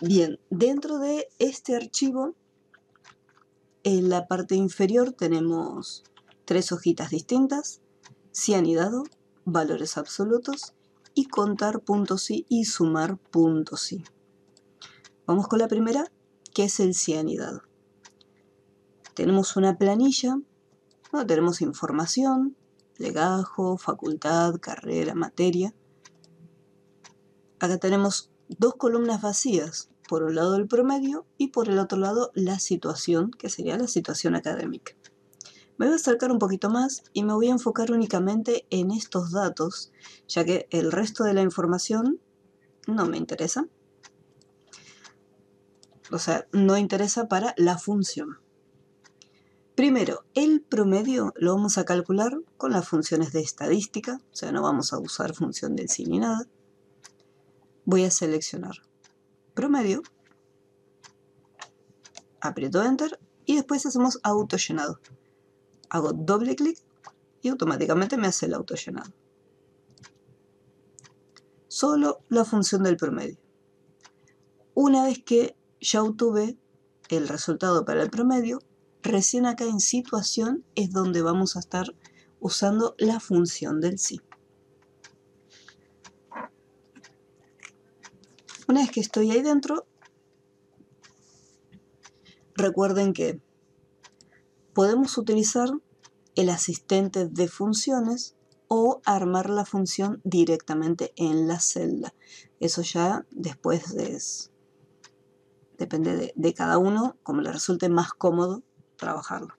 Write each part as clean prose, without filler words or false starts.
Bien, dentro de este archivo, en la parte inferior tenemos 3 hojitas distintas: cianidado, valores absolutos y contar puntos i y sumar puntos i. Vamos con la primera, que es el cianidado. Tenemos una planilla donde tenemos información, legajo, facultad, carrera, materia. Acá tenemos 2 columnas vacías, por un lado el promedio y por el otro lado la situación, que sería la situación académica. Me voy a acercar un poquito más y me voy a enfocar únicamente en estos datos, ya que el resto de la información no me interesa. O sea, no interesa para la función. Primero, el promedio lo vamos a calcular con las funciones de estadística, o sea, no vamos a usar función del sí ni nada. Voy a seleccionar promedio, aprieto Enter y después hacemos autollenado. Hago doble clic y automáticamente me hace el autollenado. Solo la función del promedio. Una vez que ya obtuve el resultado para el promedio, recién acá en situación es donde vamos a estar usando la función del sí. Una vez que estoy ahí dentro, recuerden que podemos utilizar el asistente de funciones o armar la función directamente en la celda. Eso ya después depende de cada uno, como le resulte más cómodo trabajarlo.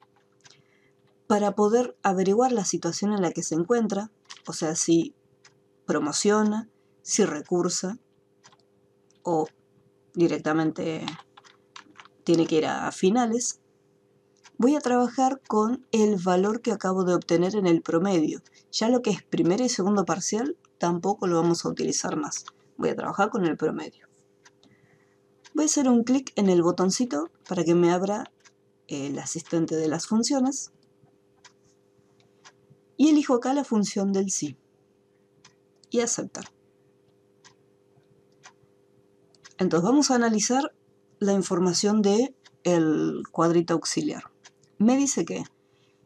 Para poder averiguar la situación en la que se encuentra, o sea, si promociona, si recursa o directamente tiene que ir a finales, voy a trabajar con el valor que acabo de obtener en el promedio. Ya lo que es primer y segundo parcial tampoco lo vamos a utilizar más. Voy a trabajar con el promedio. Voy a hacer un clic en el botoncito para que me abra el asistente de las funciones. Y elijo acá la función del sí. Y aceptar. Entonces vamos a analizar la información del cuadrito auxiliar. Me dice que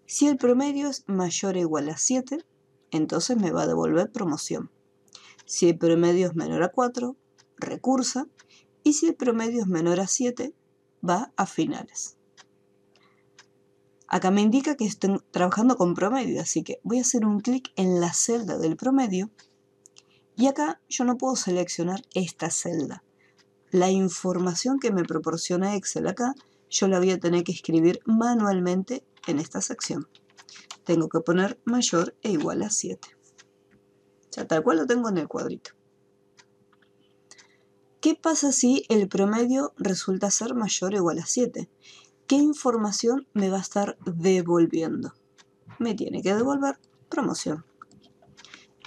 si el promedio es mayor o igual a 7, entonces me va a devolver promoción. Si el promedio es menor a 4, recursa. Y si el promedio es menor a 7, va a finales. Acá me indica que estoy trabajando con promedio, así que voy a hacer un clic en la celda del promedio. Y acá yo no puedo seleccionar esta celda. La información que me proporciona Excel acá, yo la voy a tener que escribir manualmente en esta sección. Tengo que poner mayor e igual a 7. Ya tal cual lo tengo en el cuadrito. ¿Qué pasa si el promedio resulta ser mayor o igual a 7? ¿Qué información me va a estar devolviendo? Me tiene que devolver promoción.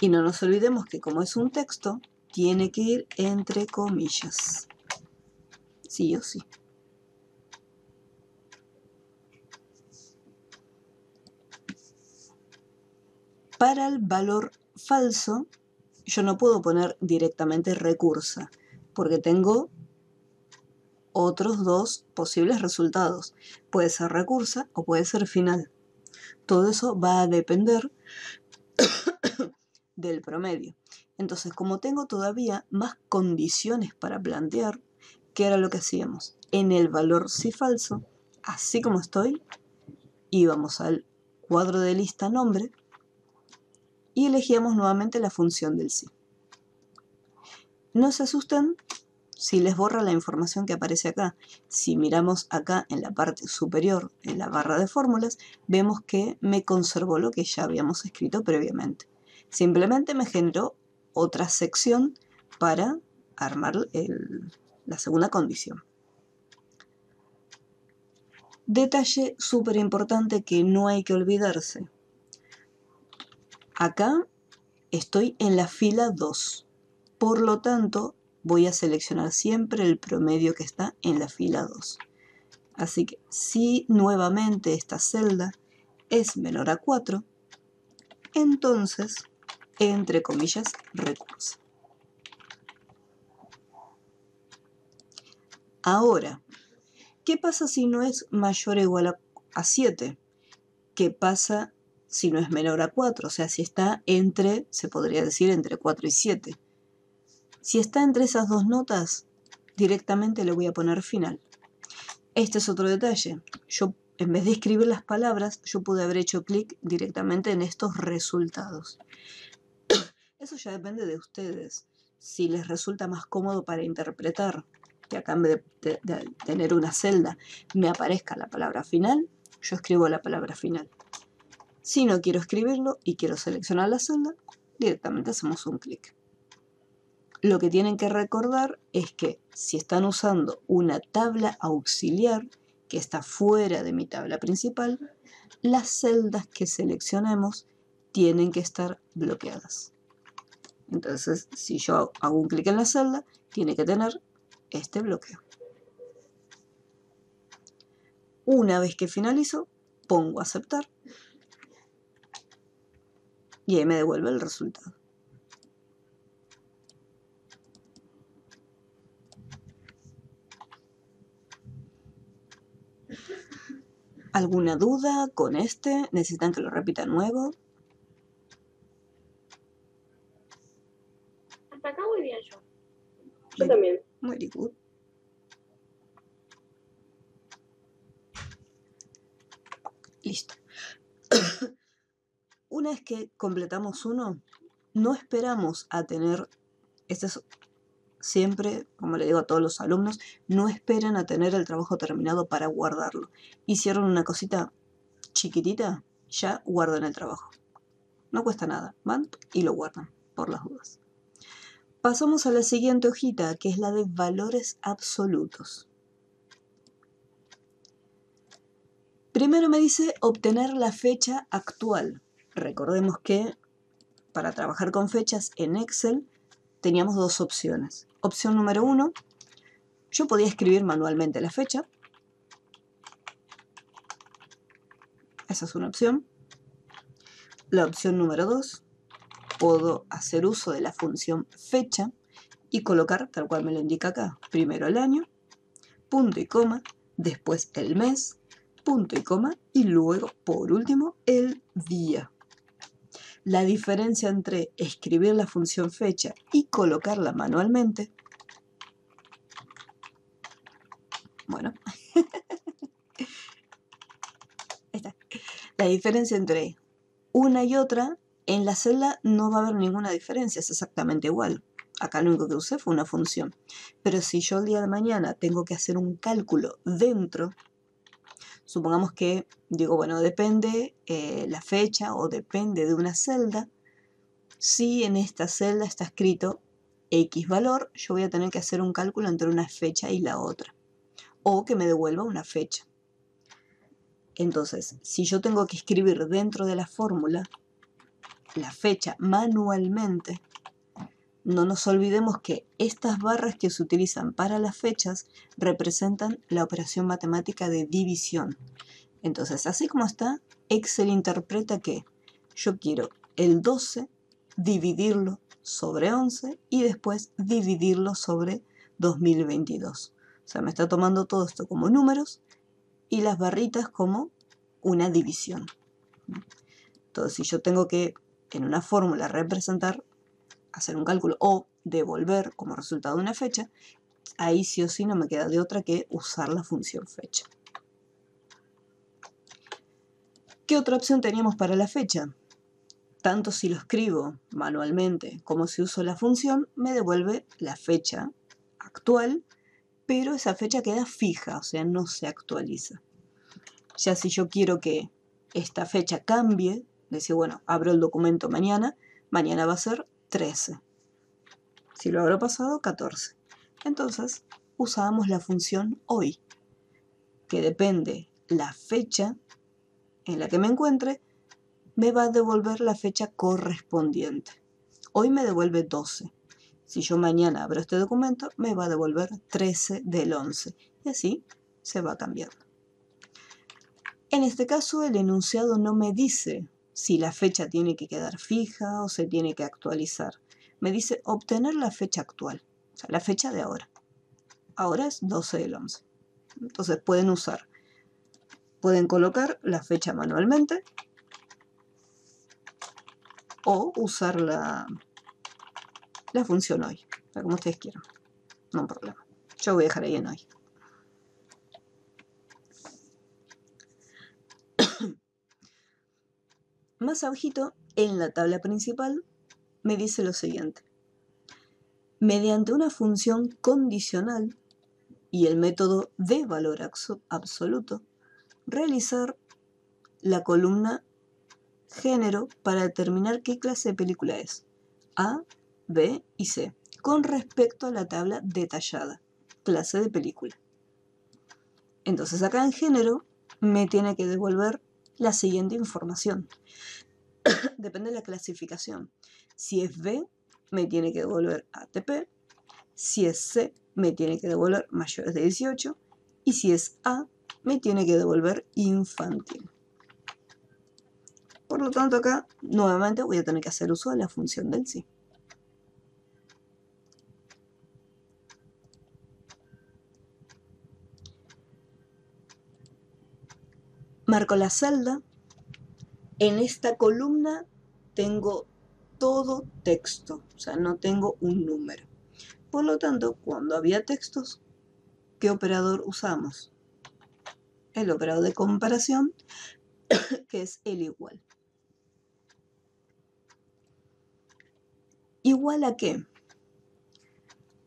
Y no nos olvidemos que como es un texto, tiene que ir entre comillas. Sí o sí. Para el valor falso, yo no puedo poner directamente recursa, porque tengo otros 2 posibles resultados. Puede ser recursa o puede ser final. Todo eso va a depender del promedio. Entonces, como tengo todavía más condiciones para plantear, ¿qué era lo que hacíamos? En el valor sí falso, así como estoy, íbamos al cuadro de lista nombre y elegíamos nuevamente la función del sí. No se asusten si les borra la información que aparece acá. Si miramos acá en la parte superior, en la barra de fórmulas, vemos que me conservó lo que ya habíamos escrito previamente. Simplemente me generó otra sección para armar la segunda condición. Detalle súper importante que no hay que olvidarse. Acá estoy en la fila 2. Por lo tanto, voy a seleccionar siempre el promedio que está en la fila 2. Así que si nuevamente esta celda es menor a 4, entonces, entre comillas, recursa. Ahora, ¿qué pasa si no es mayor o igual a 7? ¿Qué pasa si no es menor a 4? O sea, si está entre, se podría decir, entre 4 y 7. Si está entre esas dos notas, directamente le voy a poner final. Este es otro detalle. Yo, en vez de escribir las palabras, yo pude haber hecho clic directamente en estos resultados. Eso ya depende de ustedes. Si les resulta más cómodo para interpretar, que acá en vez de tener una celda me aparezca la palabra final, yo escribo la palabra final. Si no quiero escribirlo y quiero seleccionar la celda, directamente hacemos un clic. Lo que tienen que recordar es que si están usando una tabla auxiliar que está fuera de mi tabla principal, las celdas que seleccionemos tienen que estar bloqueadas. Entonces, si yo hago un clic en la celda, tiene que tener este bloqueo. Una vez que finalizo, pongo aceptar y ahí me devuelve el resultado. ¿Alguna duda con este? ¿Necesitan que lo repita nuevo? Hasta acá muy bien yo. Yo también. Muy good. Listo. Una vez que completamos uno, no esperamos a tener, este es siempre, como le digo a todos los alumnos, no esperan a tener el trabajo terminado para guardarlo. Hicieron una cosita chiquitita, ya guardan el trabajo. No cuesta nada, van y lo guardan, por las dudas. Pasamos a la siguiente hojita, que es la de valores absolutos. Primero me dice obtener la fecha actual. Recordemos que para trabajar con fechas en Excel teníamos dos opciones. Opción número 1, yo podía escribir manualmente la fecha. Esa es una opción. La opción número 2, puedo hacer uso de la función fecha y colocar, tal cual me lo indica acá, primero el año, punto y coma, después el mes, punto y coma, y luego, por último, el día. La diferencia entre escribir la función fecha y colocarla manualmente, bueno, esta. La diferencia entre una y otra, en la celda no va a haber ninguna diferencia, es exactamente igual. Acá lo único que usé fue una función. Pero si yo el día de mañana tengo que hacer un cálculo dentro, supongamos que, digo, bueno, depende la fecha o depende de una celda. Si en esta celda está escrito X valor, yo voy a tener que hacer un cálculo entre una fecha y la otra. O que me devuelva una fecha. Entonces, si yo tengo que escribir dentro de la fórmula la fecha manualmente, no nos olvidemos que estas barras que se utilizan para las fechas representan la operación matemática de división. Entonces, así como está, Excel interpreta que yo quiero el 12 dividirlo sobre 11 y después dividirlo sobre 2022. O sea, me está tomando todo esto como números y las barritas como una división. Entonces, si yo tengo que en una fórmula representar, hacer un cálculo o devolver como resultado una fecha, ahí sí o sí no me queda de otra que usar la función fecha. ¿Qué otra opción teníamos para la fecha? Tanto si lo escribo manualmente como si uso la función, me devuelve la fecha actual, pero esa fecha queda fija, o sea, no se actualiza. Ya si yo quiero que esta fecha cambie, decir, bueno, abro el documento mañana, mañana va a ser 13. Si lo abro pasado, 14. Entonces, usábamos la función hoy, que depende la fecha en la que me encuentre, me va a devolver la fecha correspondiente. Hoy me devuelve 12. Si yo mañana abro este documento, me va a devolver 13 del 11. Y así se va cambiando. En este caso, el enunciado no me dice si la fecha tiene que quedar fija o se tiene que actualizar. Me dice obtener la fecha actual, o sea, la fecha de ahora. ahora es 12 del 11. Entonces pueden colocar la fecha manualmente o usar la función hoy, o sea, como ustedes quieran, no hay problema. Yo voy a dejar ahí en hoy. Más abajito, en la tabla principal, me dice lo siguiente. Mediante una función condicional y el método de valor absoluto, realizar la columna género para determinar qué clase de película es, A, B y C, con respecto a la tabla detallada, clase de película. Entonces acá en género me tiene que devolver la siguiente información. Depende de la clasificación. Si es B, me tiene que devolver ATP. Si es C, me tiene que devolver mayores de 18. Y si es A, me tiene que devolver infantil. Por lo tanto, acá nuevamente voy a tener que hacer uso de la función del sí. Marco la celda. En esta columna tengo todo texto, o sea, no tengo un número. Por lo tanto, cuando había textos, ¿qué operador usamos? El operador de comparación, que es el igual. ¿Igual a qué?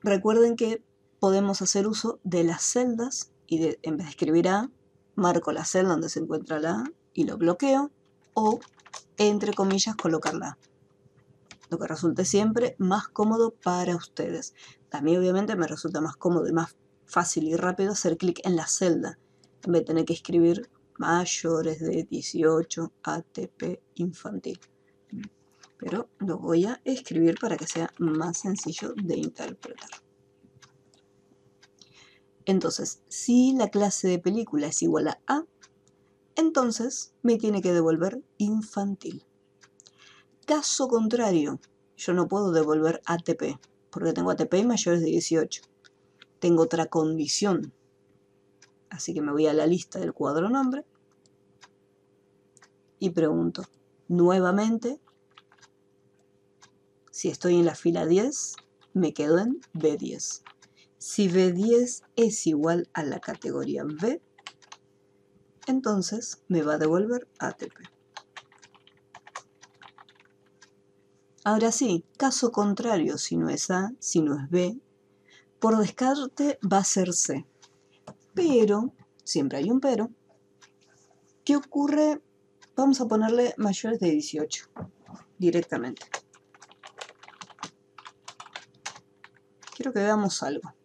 Recuerden que podemos hacer uso de las celdas y en vez de escribir A, marco la celda donde se encuentra la A y lo bloqueo, o entre comillas colocar la A. Lo que resulte siempre más cómodo para ustedes. A mí obviamente me resulta más cómodo y más fácil y rápido hacer clic en la celda, en vez de tener que escribir mayores de 18 ATP infantil. Pero lo voy a escribir para que sea más sencillo de interpretar. Entonces, si la clase de película es igual a A, entonces me tiene que devolver infantil. Caso contrario, yo no puedo devolver ATP, porque tengo ATP mayores de 18. Tengo otra condición. Así que me voy a la lista del cuadro nombre y pregunto nuevamente si estoy en la fila 10, me quedo en B10. Si B10 es igual a la categoría B, entonces me va a devolver ATP. Ahora sí, caso contrario, si no es A, si no es B, por descarte va a ser C. Pero, siempre hay un pero, ¿qué ocurre? Vamos a ponerle mayores de 18 directamente. Quiero que veamos algo.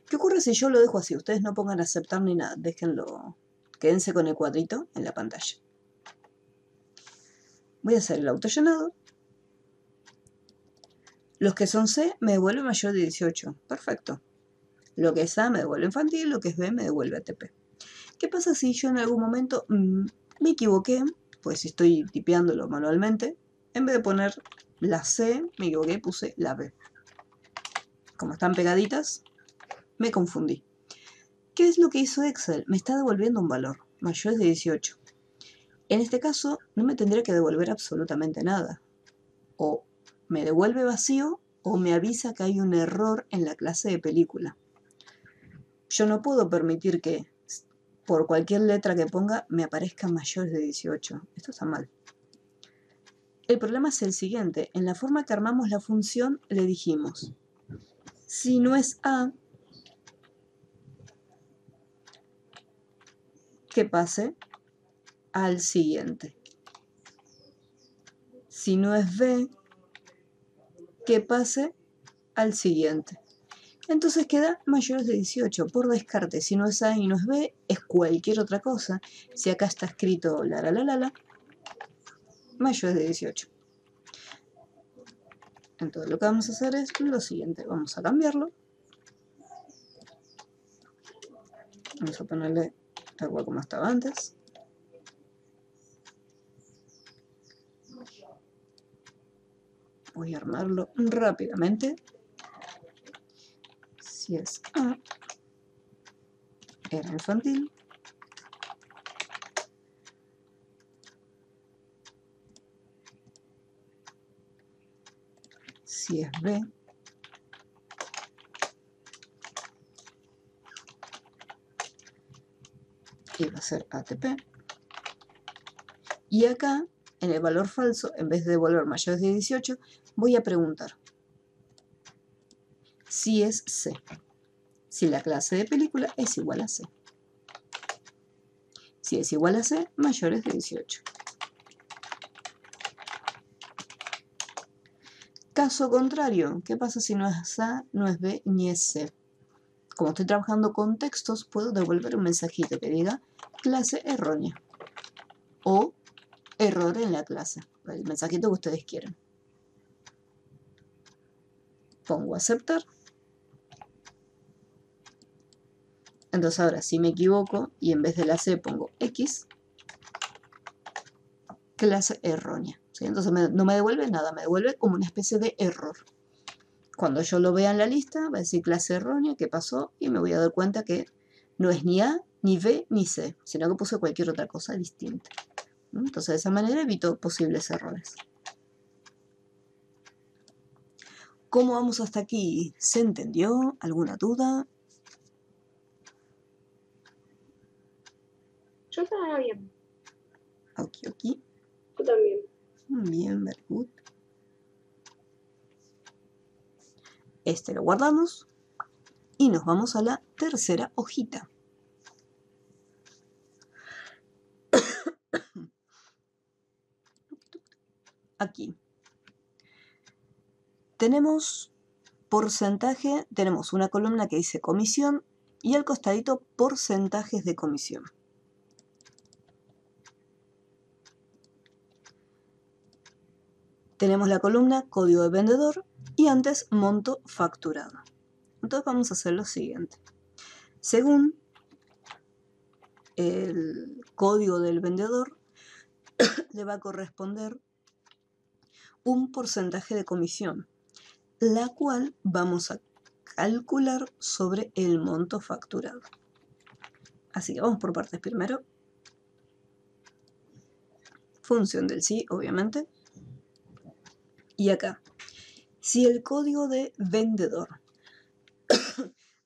¿Qué ocurre si yo lo dejo así? Ustedes no pongan aceptar ni nada, déjenlo, quédense con el cuadrito en la pantalla. Voy a hacer el autollenado. Los que son C me devuelven mayor de 18. Perfecto. Lo que es A me devuelve infantil, lo que es B me devuelve ATP. ¿Qué pasa si yo en algún momento me equivoqué? Pues si estoy tipeándolo manualmente, en vez de poner la C, me equivoqué, puse la B. Como están pegaditas, me confundí. ¿Qué es lo que hizo Excel? Me está devolviendo un valor, mayores de 18. En este caso, no me tendría que devolver absolutamente nada. O me devuelve vacío o me avisa que hay un error en la clase de película. Yo no puedo permitir que por cualquier letra que ponga me aparezcan mayores de 18. Esto está mal. El problema es el siguiente. En la forma que armamos la función le dijimos, si no es A, que pase al siguiente. Si no es B, que pase al siguiente. Entonces queda mayores de 18 por descarte. Si no es A y no es B, es cualquier otra cosa. Si acá está escrito mayores de 18. Entonces lo que vamos a hacer es lo siguiente. Vamos a cambiarlo. Vamos a ponerle tal cual como estaba antes. Voy a armarlo rápidamente. Si es A, era infantil. Si es B, y va a ser ATP. Y acá, en el valor falso, en vez de devolver mayores de 18, voy a preguntar si es C. Si la clase de película es igual a C. Si es igual a C, mayores de 18. Caso contrario, ¿qué pasa si no es A, no es B, ni es C? Como estoy trabajando con textos, puedo devolver un mensajito que diga clase errónea o error en la clase, el mensajito que ustedes quieran. Pongo aceptar. Entonces ahora si me equivoco y en vez de la C pongo X, clase errónea. ¿Sí? Entonces no me devuelve nada, me devuelve como una especie de error. Cuando yo lo vea en la lista, va a decir clase errónea, ¿qué pasó? Y me voy a dar cuenta que no es ni A, ni B, ni C, sino que puse cualquier otra cosa distinta. Entonces de esa manera evito posibles errores. ¿Cómo vamos hasta aquí? ¿Se entendió? ¿Alguna duda? Yo estaba bien. Ok. Tú también. Bien, very good. Este lo guardamos y nos vamos a la tercera hojita. Aquí. Tenemos porcentaje, tenemos una columna que dice comisión y al costadito porcentajes de comisión. Tenemos la columna código de vendedor y antes monto facturado. Entonces vamos a hacer lo siguiente. Según el código del vendedor, le va a corresponder un porcentaje de comisión, la cual vamos a calcular sobre el monto facturado. Así que vamos por partes primero. Función del sí, obviamente. Y acá, si el código de vendedor,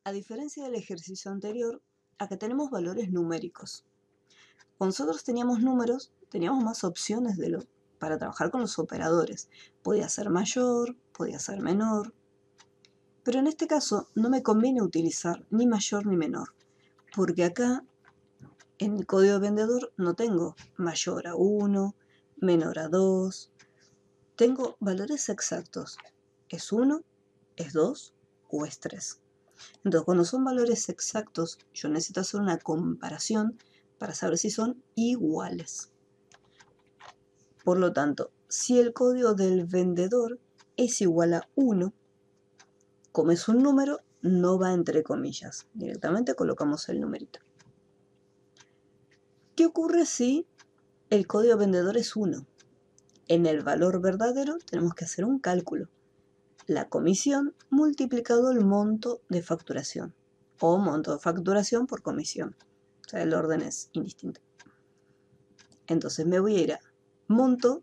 a diferencia del ejercicio anterior, acá tenemos valores numéricos. Cuando nosotros teníamos números, teníamos más opciones para trabajar con los operadores. Podía ser mayor, podía ser menor. Pero en este caso no me conviene utilizar ni mayor ni menor, porque acá en el código de vendedor no tengo mayor a 1, menor a 2. Tengo valores exactos. ¿Es 1, es 2 o es 3? Entonces, cuando son valores exactos, yo necesito hacer una comparación para saber si son iguales. Por lo tanto, si el código del vendedor es igual a 1, como es un número, no va entre comillas. Directamente colocamos el numerito. ¿Qué ocurre si el código vendedor es 1? En el valor verdadero tenemos que hacer un cálculo. La comisión multiplicado el monto de facturación. O monto de facturación por comisión. O sea, el orden es indistinto. Entonces me voy a ir a monto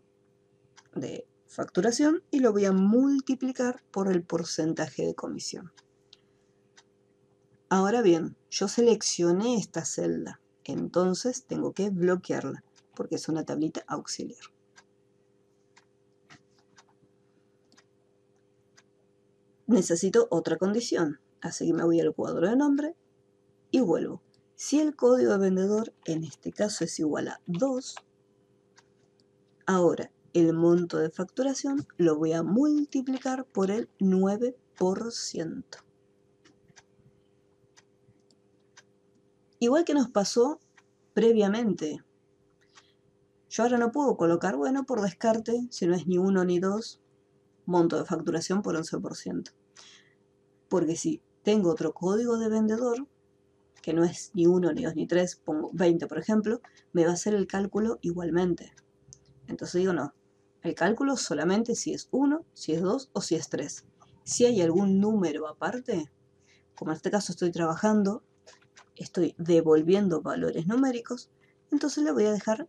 de facturación y lo voy a multiplicar por el porcentaje de comisión. Ahora bien, yo seleccioné esta celda, entonces tengo que bloquearla porque es una tablita auxiliar. Necesito otra condición, así que me voy al cuadro de nombre y vuelvo. Si el código de vendedor en este caso es igual a 2, ahora el monto de facturación lo voy a multiplicar por el 9%. Igual que nos pasó previamente. Yo ahora no puedo colocar, bueno, por descarte, si no es ni 1 ni 2, monto de facturación por 11%. Porque si tengo otro código de vendedor, que no es ni 1, ni 2, ni 3, pongo 20 por ejemplo, me va a hacer el cálculo igualmente. Entonces digo no, el cálculo solamente si es 1, si es 2 o si es 3. Si hay algún número aparte, como en este caso estoy trabajando estoy devolviendo valores numéricos, entonces le voy a dejar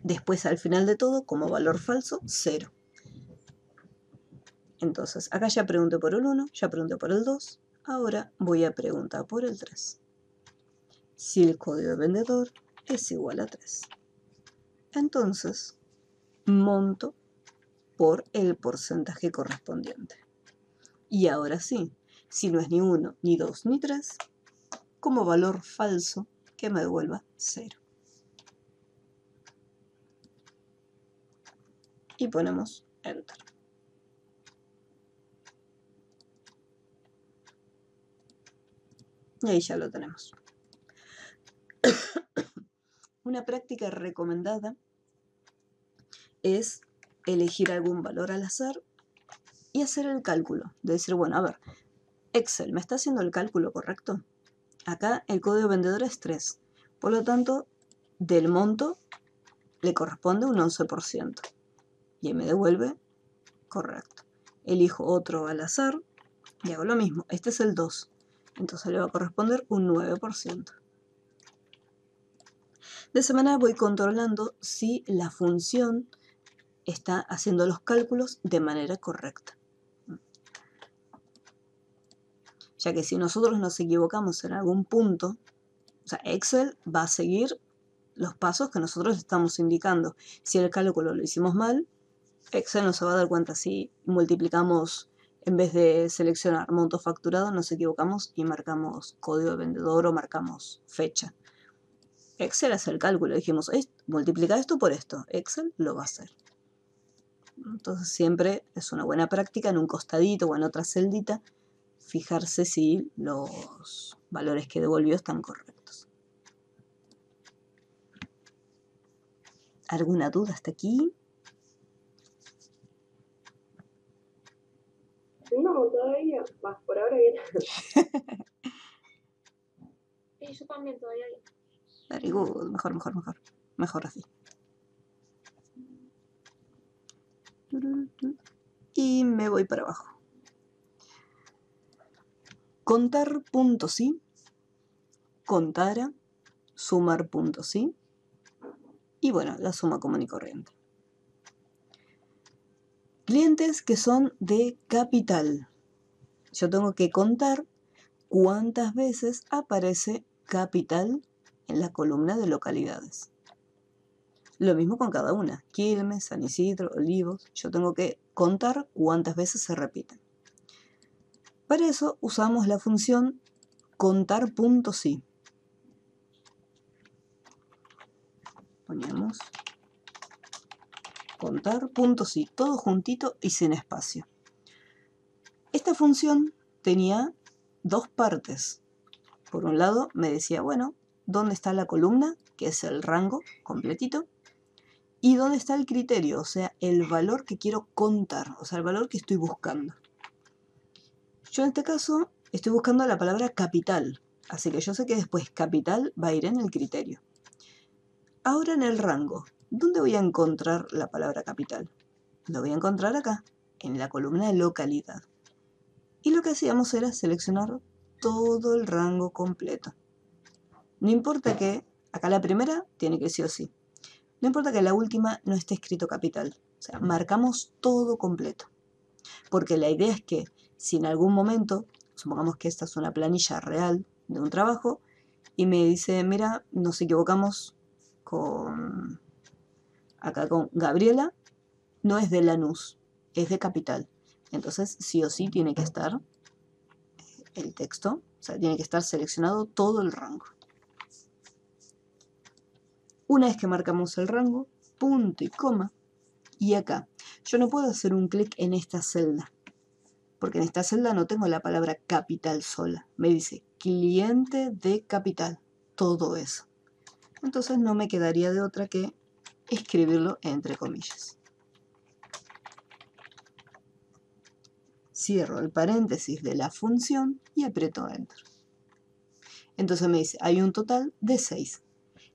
después al final de todo como valor falso 0. Entonces acá ya pregunté por el 1, ya pregunté por el 2, ahora voy a preguntar por el 3. Si el código de vendedor es igual a 3. Entonces monto por el porcentaje correspondiente. Y ahora sí, si no es ni 1, ni 2, ni 3, como valor falso que me devuelva 0. Y ponemos Enter. Y ahí ya lo tenemos. Una práctica recomendada es elegir algún valor al azar y hacer el cálculo. De decir, bueno, a ver, Excel, ¿me está haciendo el cálculo correcto? Acá el código vendedor es 3. Por lo tanto, del monto le corresponde un 11%. Y ahí me devuelve correcto. Elijo otro al azar y hago lo mismo. Este es el 2. Entonces le va a corresponder un 9%. De esa manera voy controlando si la función está haciendo los cálculos de manera correcta. Ya que si nosotros nos equivocamos en algún punto, o sea, Excel va a seguir los pasos que nosotros estamos indicando. Si el cálculo lo hicimos mal, Excel no se va a dar cuenta. Si multiplicamos, en vez de seleccionar monto facturado, nos equivocamos y marcamos código de vendedor o marcamos fecha. Excel hace el cálculo. Dijimos, multiplica esto por esto. Excel lo va a hacer. Entonces siempre es una buena práctica en un costadito o en otra celdita fijarse si los valores que devolvió están correctos. ¿Alguna duda hasta aquí? No, todavía. Vas, por ahora bien. Sí, yo también todavía. Very good. Mejor. Mejor así. Y me voy para abajo. Contar punto sí, contara, sumar punto sí, y bueno, la suma común y corriente. Clientes que son de capital. Yo tengo que contar cuántas veces aparece capital en la columna de localidades. Lo mismo con cada una. Quilmes, San Isidro, Olivos. Yo tengo que contar cuántas veces se repiten. Para eso usamos la función contar punto sí. Ponemos contar punto sí, todo juntito y sin espacio. Esta función tenía dos partes. Por un lado me decía, bueno, ¿dónde está la columna? Que es el rango completito. ¿Y dónde está el criterio? O sea, el valor que quiero contar, o sea, el valor que estoy buscando. Yo en este caso estoy buscando la palabra capital, así que yo sé que después capital va a ir en el criterio. Ahora en el rango, ¿dónde voy a encontrar la palabra capital? Lo voy a encontrar acá, en la columna de localidad. Y lo que hacíamos era seleccionar todo el rango completo. No importa que, acá la primera tiene que sí o sí. No importa que la última no esté escrito capital. O sea, marcamos todo completo. Porque la idea es que si en algún momento, supongamos que esta es una planilla real de un trabajo, y me dice, mira, nos equivocamos acá con Gabriela, no es de Lanús, es de capital. Entonces, sí o sí tiene que estar el texto, o sea, tiene que estar seleccionado todo el rango. Una vez que marcamos el rango, punto y coma, y acá, yo no puedo hacer un clic en esta celda, porque en esta celda no tengo la palabra capital sola. Me dice cliente de capital, todo eso. Entonces no me quedaría de otra que escribirlo entre comillas. Cierro el paréntesis de la función y aprieto Enter. Entonces me dice, hay un total de 6.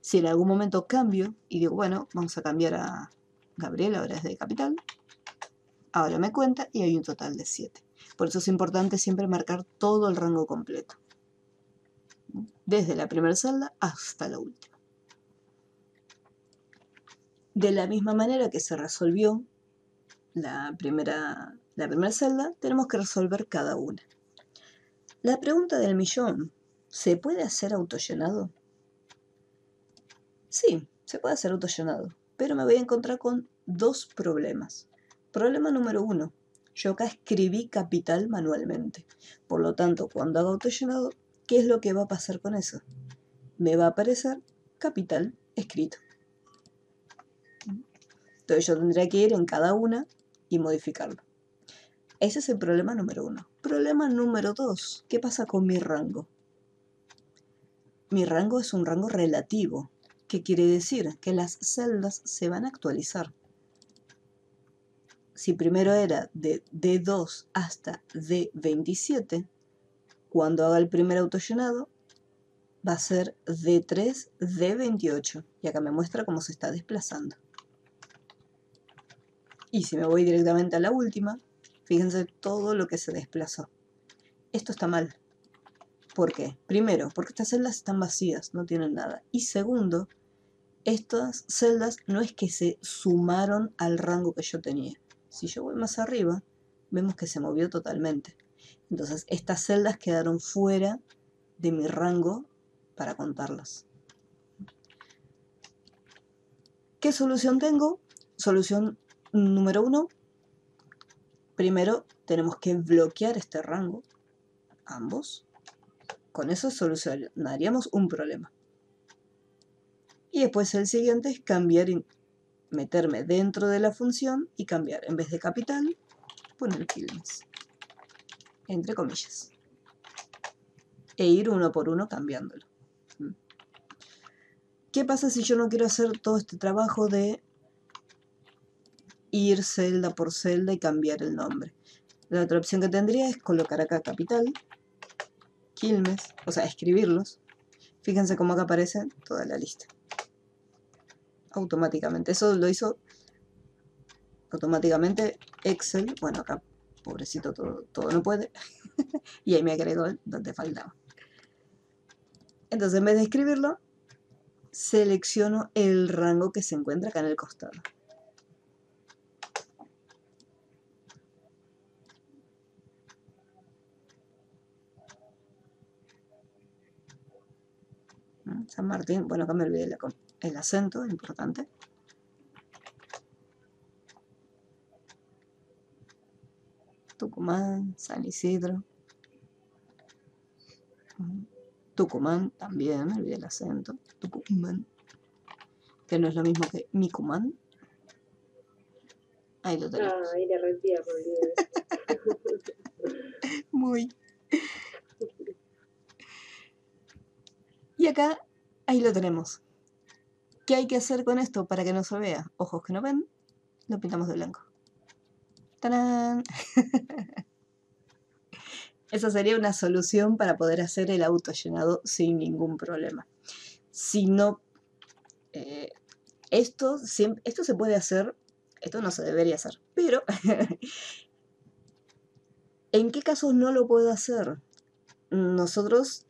Si en algún momento cambio y digo, bueno, vamos a cambiar a Gabriela, ahora es de capital, ahora me cuenta y hay un total de 7. Por eso es importante siempre marcar todo el rango completo. desde la primera celda hasta la última. De la misma manera que se resolvió la primera celda, tenemos que resolver cada una. La pregunta del millón, ¿se puede hacer autollenado? Sí, se puede hacer autollenado, pero me voy a encontrar con dos problemas. Problema número 1, yo acá escribí capital manualmente. Por lo tanto, cuando haga autollenado, ¿qué es lo que va a pasar con eso? Me va a aparecer capital escrito. Entonces yo tendría que ir en cada una y modificarlo. Ese es el problema número 1. Problema número 2, ¿qué pasa con mi rango? Mi rango es un rango relativo. ¿Qué quiere decir? Que las celdas se van a actualizar. Si primero era de D2 hasta D27, cuando haga el primer autollenado, va a ser D3, D28. Y acá me muestra cómo se está desplazando. Y si me voy directamente a la última, fíjense todo lo que se desplazó. Esto está mal. ¿Por qué? Primero, porque estas celdas están vacías, no tienen nada. Y segundo, estas celdas no es que se sumaron al rango que yo tenía. Si yo voy más arriba, vemos que se movió totalmente. Entonces, estas celdas quedaron fuera de mi rango para contarlas. ¿Qué solución tengo? Solución número 1. Primero, tenemos que bloquear este rango, ambos. Con eso solucionaríamos un problema. Y después el siguiente es cambiar, meterme dentro de la función y cambiar, en vez de capital, poner Quilmes, entre comillas. E ir uno por uno cambiándolo. ¿Qué pasa si yo no quiero hacer todo este trabajo de ir celda por celda y cambiar el nombre? La otra opción que tendría es colocar acá capital, Quilmes, o sea, escribirlos. Fíjense cómo acá aparece toda la lista. Automáticamente. Eso lo hizo automáticamente Excel. Bueno, acá, pobrecito, todo no puede. Y ahí me agregó donde faltaba. Entonces, en vez de escribirlo, selecciono el rango que se encuentra acá en el costado. San Martín, bueno, acá me olvidé el acento, importante. Tucumán, San Isidro. Tucumán también, me olvidé el acento. Tucumán, que no es lo mismo que Micumán. Ahí lo tenemos. Ah, ahí le retira por el Muy. Y acá, ahí lo tenemos. ¿Qué hay que hacer con esto para que no se vea? Ojos que no ven, lo pintamos de blanco. ¡Tarán! Esa sería una solución para poder hacer el autollenado sin ningún problema. Si no, esto se puede hacer, esto no se debería hacer, pero ¿en qué casos no lo puedo hacer? Nosotros,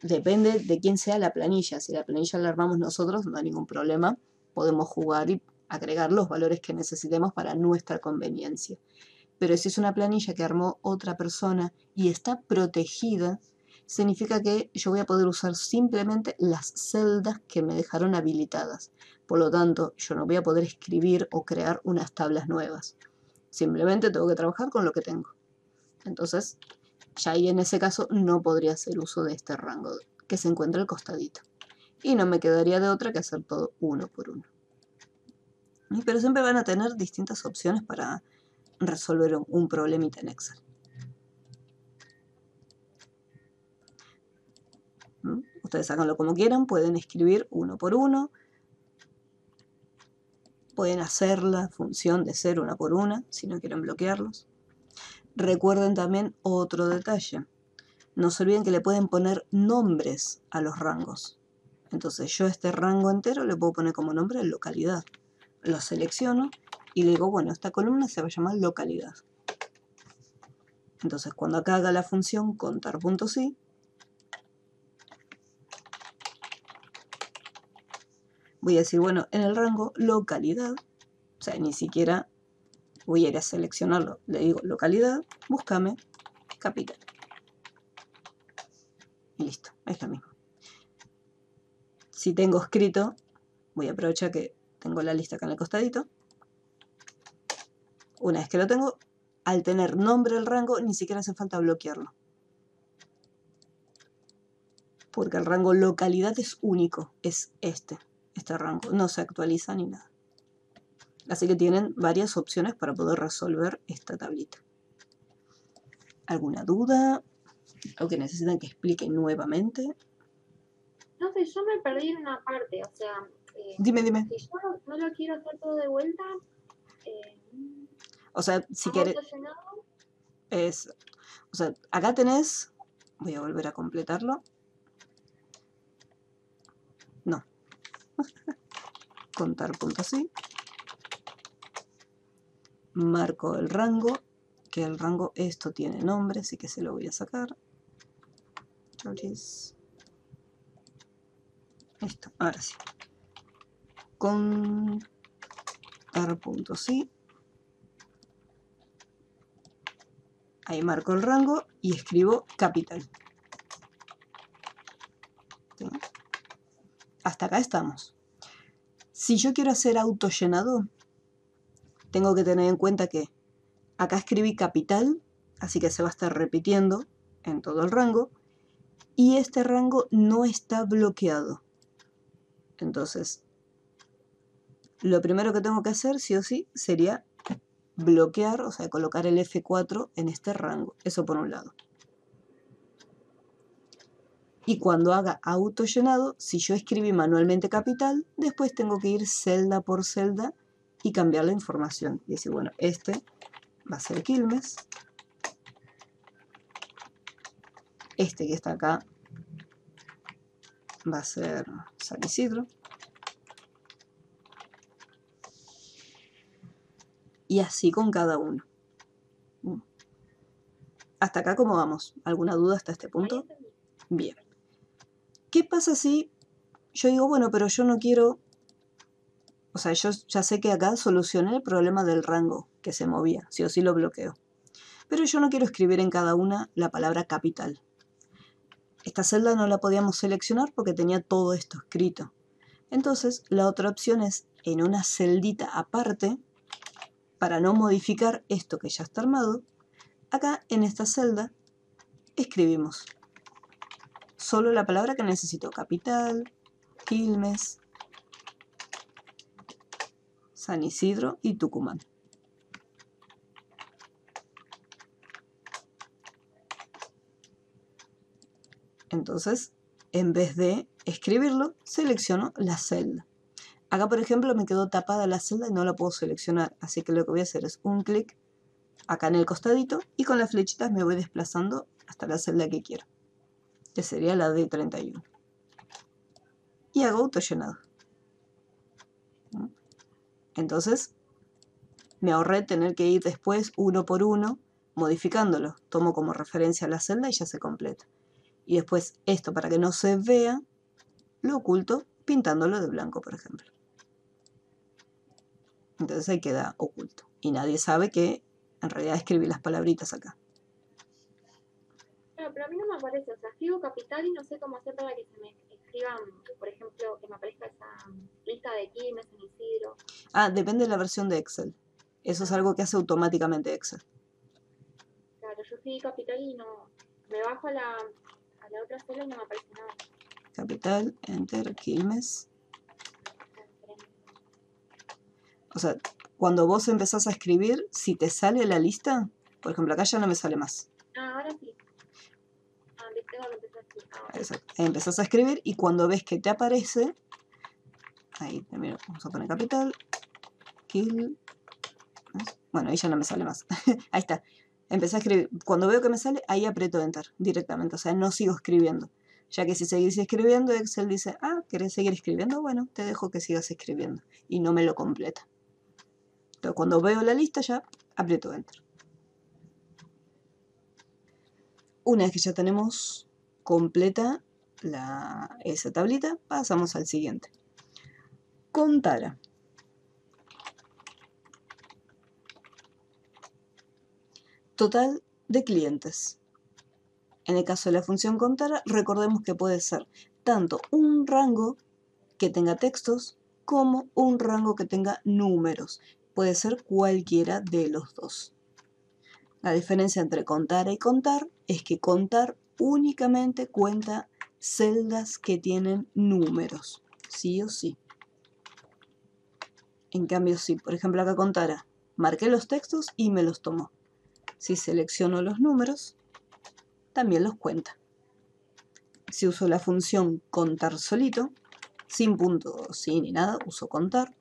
depende de quién sea la planilla. Si la planilla la armamos nosotros, no hay ningún problema. Podemos jugar y agregar los valores que necesitemos para nuestra conveniencia. Pero si es una planilla que armó otra persona y está protegida, significa que yo voy a poder usar simplemente las celdas que me dejaron habilitadas. Por lo tanto, yo no voy a poder escribir o crear unas tablas nuevas. Simplemente tengo que trabajar con lo que tengo. Entonces, ya ahí en ese caso no podría hacer uso de este rango que se encuentra al costadito. Y no me quedaría de otra que hacer todo uno por uno. Pero siempre van a tener distintas opciones para resolver un problemita en Excel. Ustedes háganlo como quieran, pueden escribir uno por uno, pueden hacer la función de ser una por una si no quieren bloquearlos. Recuerden también otro detalle, no se olviden que le pueden poner nombres a los rangos. Entonces yo a este rango entero le puedo poner como nombre localidad. Lo selecciono y le digo, bueno, esta columna se va a llamar localidad. Entonces cuando acá haga la función contar.si, voy a decir, bueno, en el rango localidad, o sea, ni siquiera voy a ir a seleccionarlo. Le digo localidad, búscame capital. Y listo, es lo mismo. Si tengo escrito, voy a aprovechar que tengo la lista acá en el costadito. Una vez que lo tengo, al tener nombre el rango, ni siquiera hace falta bloquearlo. Porque el rango localidad es único, es este rango, no se actualiza ni nada. Así que tienen varias opciones para poder resolver esta tablita. ¿Alguna duda? ¿Algo que necesitan que explique nuevamente? No sé, yo me perdí en una parte, o sea, Dime. si yo no lo quiero hacer todo de vuelta, O sea, si hago querés, autollenado. o sea, acá tenés, voy a volver a completarlo. No. Contar puntos sí. Marco el rango, que el rango esto tiene nombre, así que se lo voy a sacar. Listo, ahora sí. Contar puntos sí. Ahí marco el rango y escribo capital. ¿Sí? Hasta acá estamos. Si yo quiero hacer autollenado, tengo que tener en cuenta que acá escribí capital, así que se va a estar repitiendo en todo el rango, y este rango no está bloqueado. Entonces, lo primero que tengo que hacer, sí o sí, sería bloquear, o sea, colocar el F4 en este rango. Eso por un lado. Y cuando haga autollenado, si yo escribí manualmente capital, después tengo que ir celda por celda y cambiar la información. Y decir, bueno, este va a ser Quilmes. Este que está acá va a ser San Isidro. Y así con cada uno. ¿Hasta acá cómo vamos? ¿Alguna duda hasta este punto? Bien. ¿Qué pasa si yo digo, bueno, pero yo no quiero... O sea, yo ya sé que acá solucioné el problema del rango que se movía, sí o sí lo bloqueo. Pero yo no quiero escribir en cada una la palabra capital. Esta celda no la podíamos seleccionar porque tenía todo esto escrito. Entonces, la otra opción es en una celdita aparte, para no modificar esto que ya está armado, acá en esta celda escribimos solo la palabra que necesito: capital, Quilmes, San Isidro y Tucumán. Entonces, en vez de escribirlo, selecciono la celda. Acá, por ejemplo, me quedó tapada la celda y no la puedo seleccionar, así que lo que voy a hacer es un clic acá en el costadito y con las flechitas me voy desplazando hasta la celda que quiero, que sería la D31. Y hago autollenado. Entonces, me ahorré tener que ir después uno por uno modificándolo. Tomo como referencia la celda y ya se completa. Y después esto, para que no se vea, lo oculto pintándolo de blanco, por ejemplo. Entonces ahí queda oculto. Y nadie sabe que en realidad escribí las palabritas acá. Claro, pero a mí no me aparece, o sea, escribo capital y no sé cómo hacer para que se me escriban, por ejemplo, que me aparezca esa lista de Quilmes, San Isidro. Ah, depende de la versión de Excel. Eso es algo que hace automáticamente Excel. Claro, yo escribí capital y no, me bajo a la otra celda y no me aparece nada. Capital, Enter, Quilmes. O sea, cuando vos empezás a escribir, si te sale la lista, por ejemplo, acá ya no me sale más. Ah, ahora sí. Ah, tengo que empezar así. Ah, okay. Exacto. Empezás a escribir y cuando ves que te aparece, ahí también vamos a poner capital, Quilmes. Bueno, ahí ya no me sale más. Ahí está. Empecé a escribir. Cuando veo que me sale, ahí aprieto Enter directamente. O sea, no sigo escribiendo. Ya que si seguís escribiendo, Excel dice, ah, ¿querés seguir escribiendo? Bueno, te dejo que sigas escribiendo. Y no me lo completa. Entonces, cuando veo la lista ya aprieto Enter. Una vez que ya tenemos completa esa tablita, pasamos al siguiente. contara. Total de clientes. En el caso de la función contara, recordemos que puede ser tanto un rango que tenga textos como un rango que tenga números. Puede ser cualquiera de los dos. La diferencia entre contara y contar es que contar únicamente cuenta celdas que tienen números, sí o sí. En cambio, si por ejemplo acá contara, marqué los textos y me los tomó. Si selecciono los números, también los cuenta. Si uso la función contar solito, sin punto, sin ni nada, uso contar.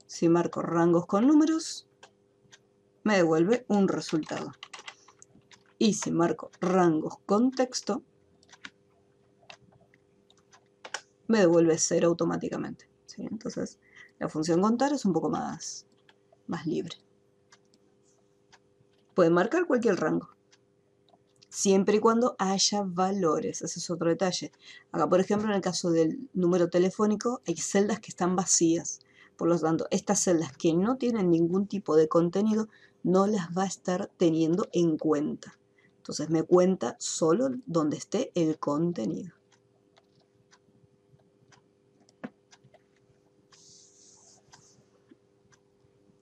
Si marco rangos con números, me devuelve un resultado. Y si marco rangos con texto, me devuelve 0 automáticamente. ¿Sí? Entonces, la función contar es un poco más libre. Puede marcar cualquier rango, siempre y cuando haya valores. Ese es otro detalle. Acá, por ejemplo, en el caso del número telefónico, hay celdas que están vacías. Por lo tanto, estas celdas que no tienen ningún tipo de contenido, no las va a estar teniendo en cuenta. Entonces, me cuenta solo donde esté el contenido.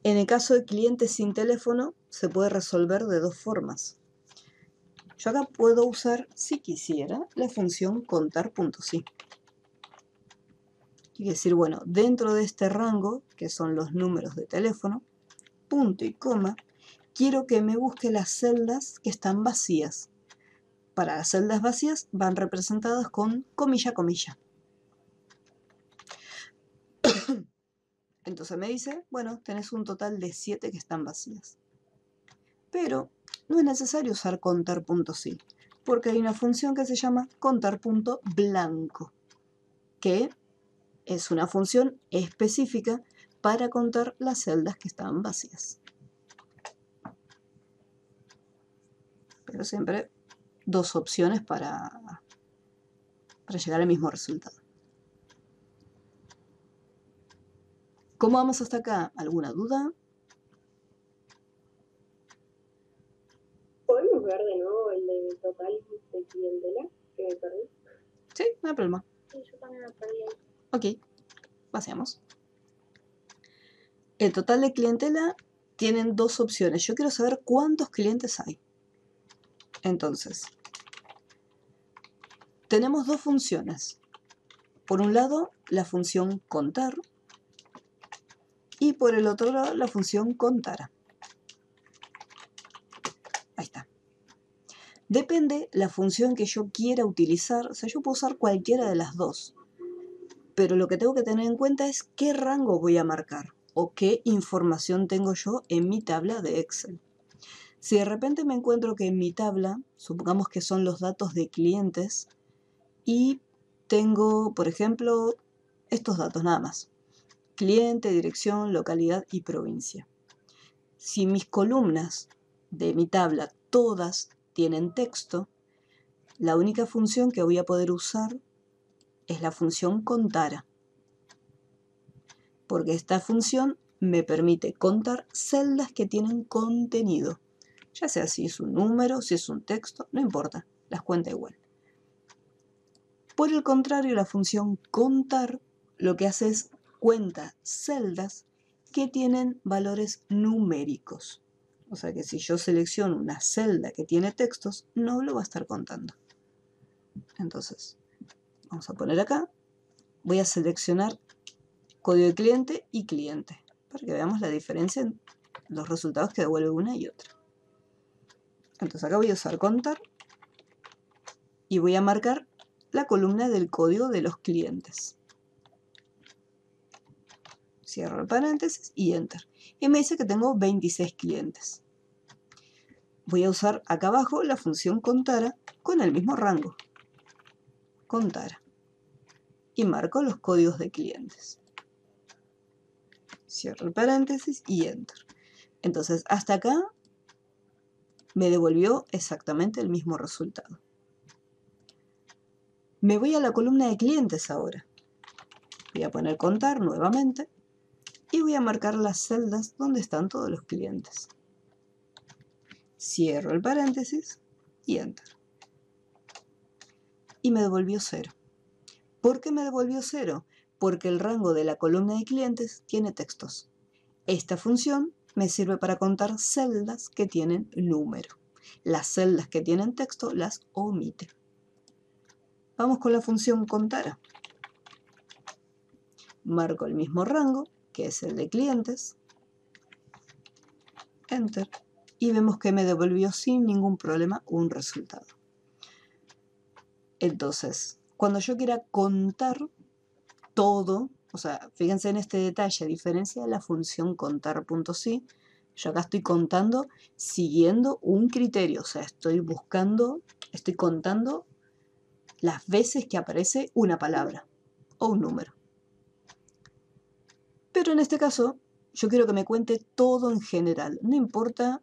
En el caso de clientes sin teléfono, se puede resolver de dos formas. Yo acá puedo usar, si quisiera, la función contar.si. Quiere decir, bueno, dentro de este rango, que son los números de teléfono, punto y coma, quiero que me busque las celdas que están vacías. Para las celdas vacías van representadas con comilla, comilla. Entonces me dice, bueno, tenés un total de 7 que están vacías. Pero no es necesario usar contar.si, porque hay una función que se llama contar.blanco, que es una función específica para contar las celdas que están vacías. Pero siempre dos opciones para llegar al mismo resultado. ¿Cómo vamos hasta acá? ¿Alguna duda? ¿Podemos ver de nuevo el de total de clientela que me perdí? Sí, no hay problema. Sí, yo también me perdí ahí. Ok, paseamos. El total de clientela tienen dos opciones. Yo quiero saber cuántos clientes hay. Entonces, tenemos dos funciones. Por un lado, la función contar y por el otro lado, la función contara. Ahí está. Depende la función que yo quiera utilizar. O sea, yo puedo usar cualquiera de las dos. Pero lo que tengo que tener en cuenta es qué rango voy a marcar o qué información tengo yo en mi tabla de Excel. Si de repente me encuentro que en mi tabla, supongamos que son los datos de clientes, y tengo, por ejemplo, estos datos nada más. Cliente, dirección, localidad y provincia. Si mis columnas de mi tabla todas tienen texto, la única función que voy a poder usar es la función contara. Porque esta función me permite contar celdas que tienen contenido. Ya sea si es un número, si es un texto, no importa, las cuenta igual. Por el contrario, la función contar lo que hace es cuenta celdas que tienen valores numéricos. O sea que si yo selecciono una celda que tiene textos, no lo va a estar contando. Entonces, vamos a poner acá, voy a seleccionar código de cliente y cliente, para que veamos la diferencia en los resultados que devuelve una y otra. Entonces acá voy a usar contar y voy a marcar la columna del código de los clientes. Cierro el paréntesis y Enter. Y me dice que tengo 26 clientes. Voy a usar acá abajo la función contara con el mismo rango. Contara. Y marco los códigos de clientes. Cierro el paréntesis y Enter. Entonces, hasta acá me devolvió exactamente el mismo resultado. Me voy a la columna de clientes ahora. Voy a poner contar nuevamente y voy a marcar las celdas donde están todos los clientes. Cierro el paréntesis y Enter. Y me devolvió 0. ¿Por qué me devolvió 0? Porque el rango de la columna de clientes tiene textos. Esta función me sirve para contar celdas que tienen número. Las celdas que tienen texto las omite. Vamos con la función contar. Marco el mismo rango, que es el de clientes. Enter. Y vemos que me devolvió sin ningún problema un resultado. Entonces, cuando yo quiera contar todo, o sea, fíjense en este detalle, a diferencia de la función contar.si, yo acá estoy contando siguiendo un criterio, o sea, estoy contando las veces que aparece una palabra o un número. Pero en este caso, yo quiero que me cuente todo en general, no importa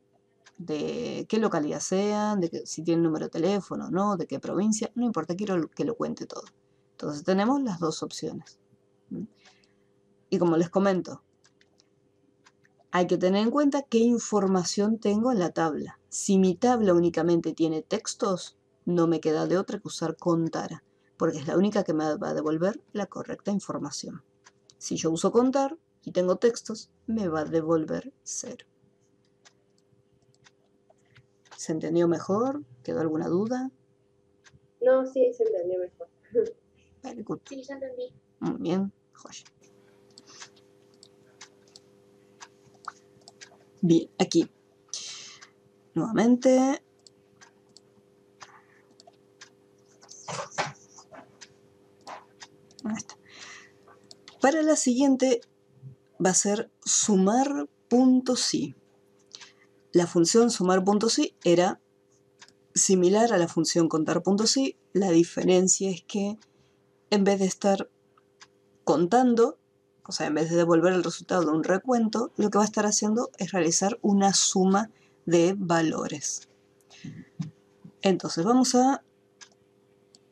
de qué localidad sean, si tienen número de teléfono o no, de qué provincia, no importa, quiero que lo cuente todo. Entonces tenemos las dos opciones. Y como les comento, hay que tener en cuenta qué información tengo en la tabla. Si mi tabla únicamente tiene textos, no me queda de otra que usar contar, porque es la única que me va a devolver la correcta información. Si yo uso contar y tengo textos, me va a devolver 0. ¿Se entendió mejor? ¿Quedó alguna duda? No, sí, se entendió mejor. Very good. Sí, ya entendí. Muy bien, joya. Bien, aquí. Nuevamente. Ahí está. Para la siguiente va a ser sumar.si. La función sumar.si era similar a la función contar.si. La diferencia es que en vez de estar contando, o sea, en vez de devolver el resultado de un recuento, lo que va a estar haciendo es realizar una suma de valores. Entonces vamos a,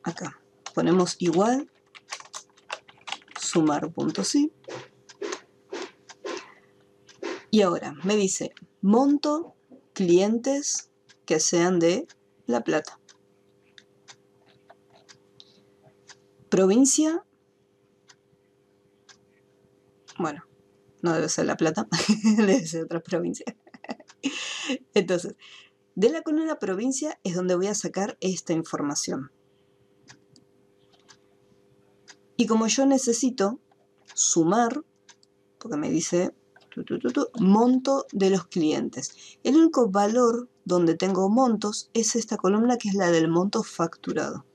acá, ponemos igual sumar.si. Y ahora me dice monto clientes que sean de La Plata. Provincia, bueno, no debe ser La Plata, debe ser otra provincia. Entonces, de la columna provincia es donde voy a sacar esta información. Y como yo necesito sumar, porque me dice monto de los clientes. El único valor donde tengo montos es esta columna que es la del monto facturado.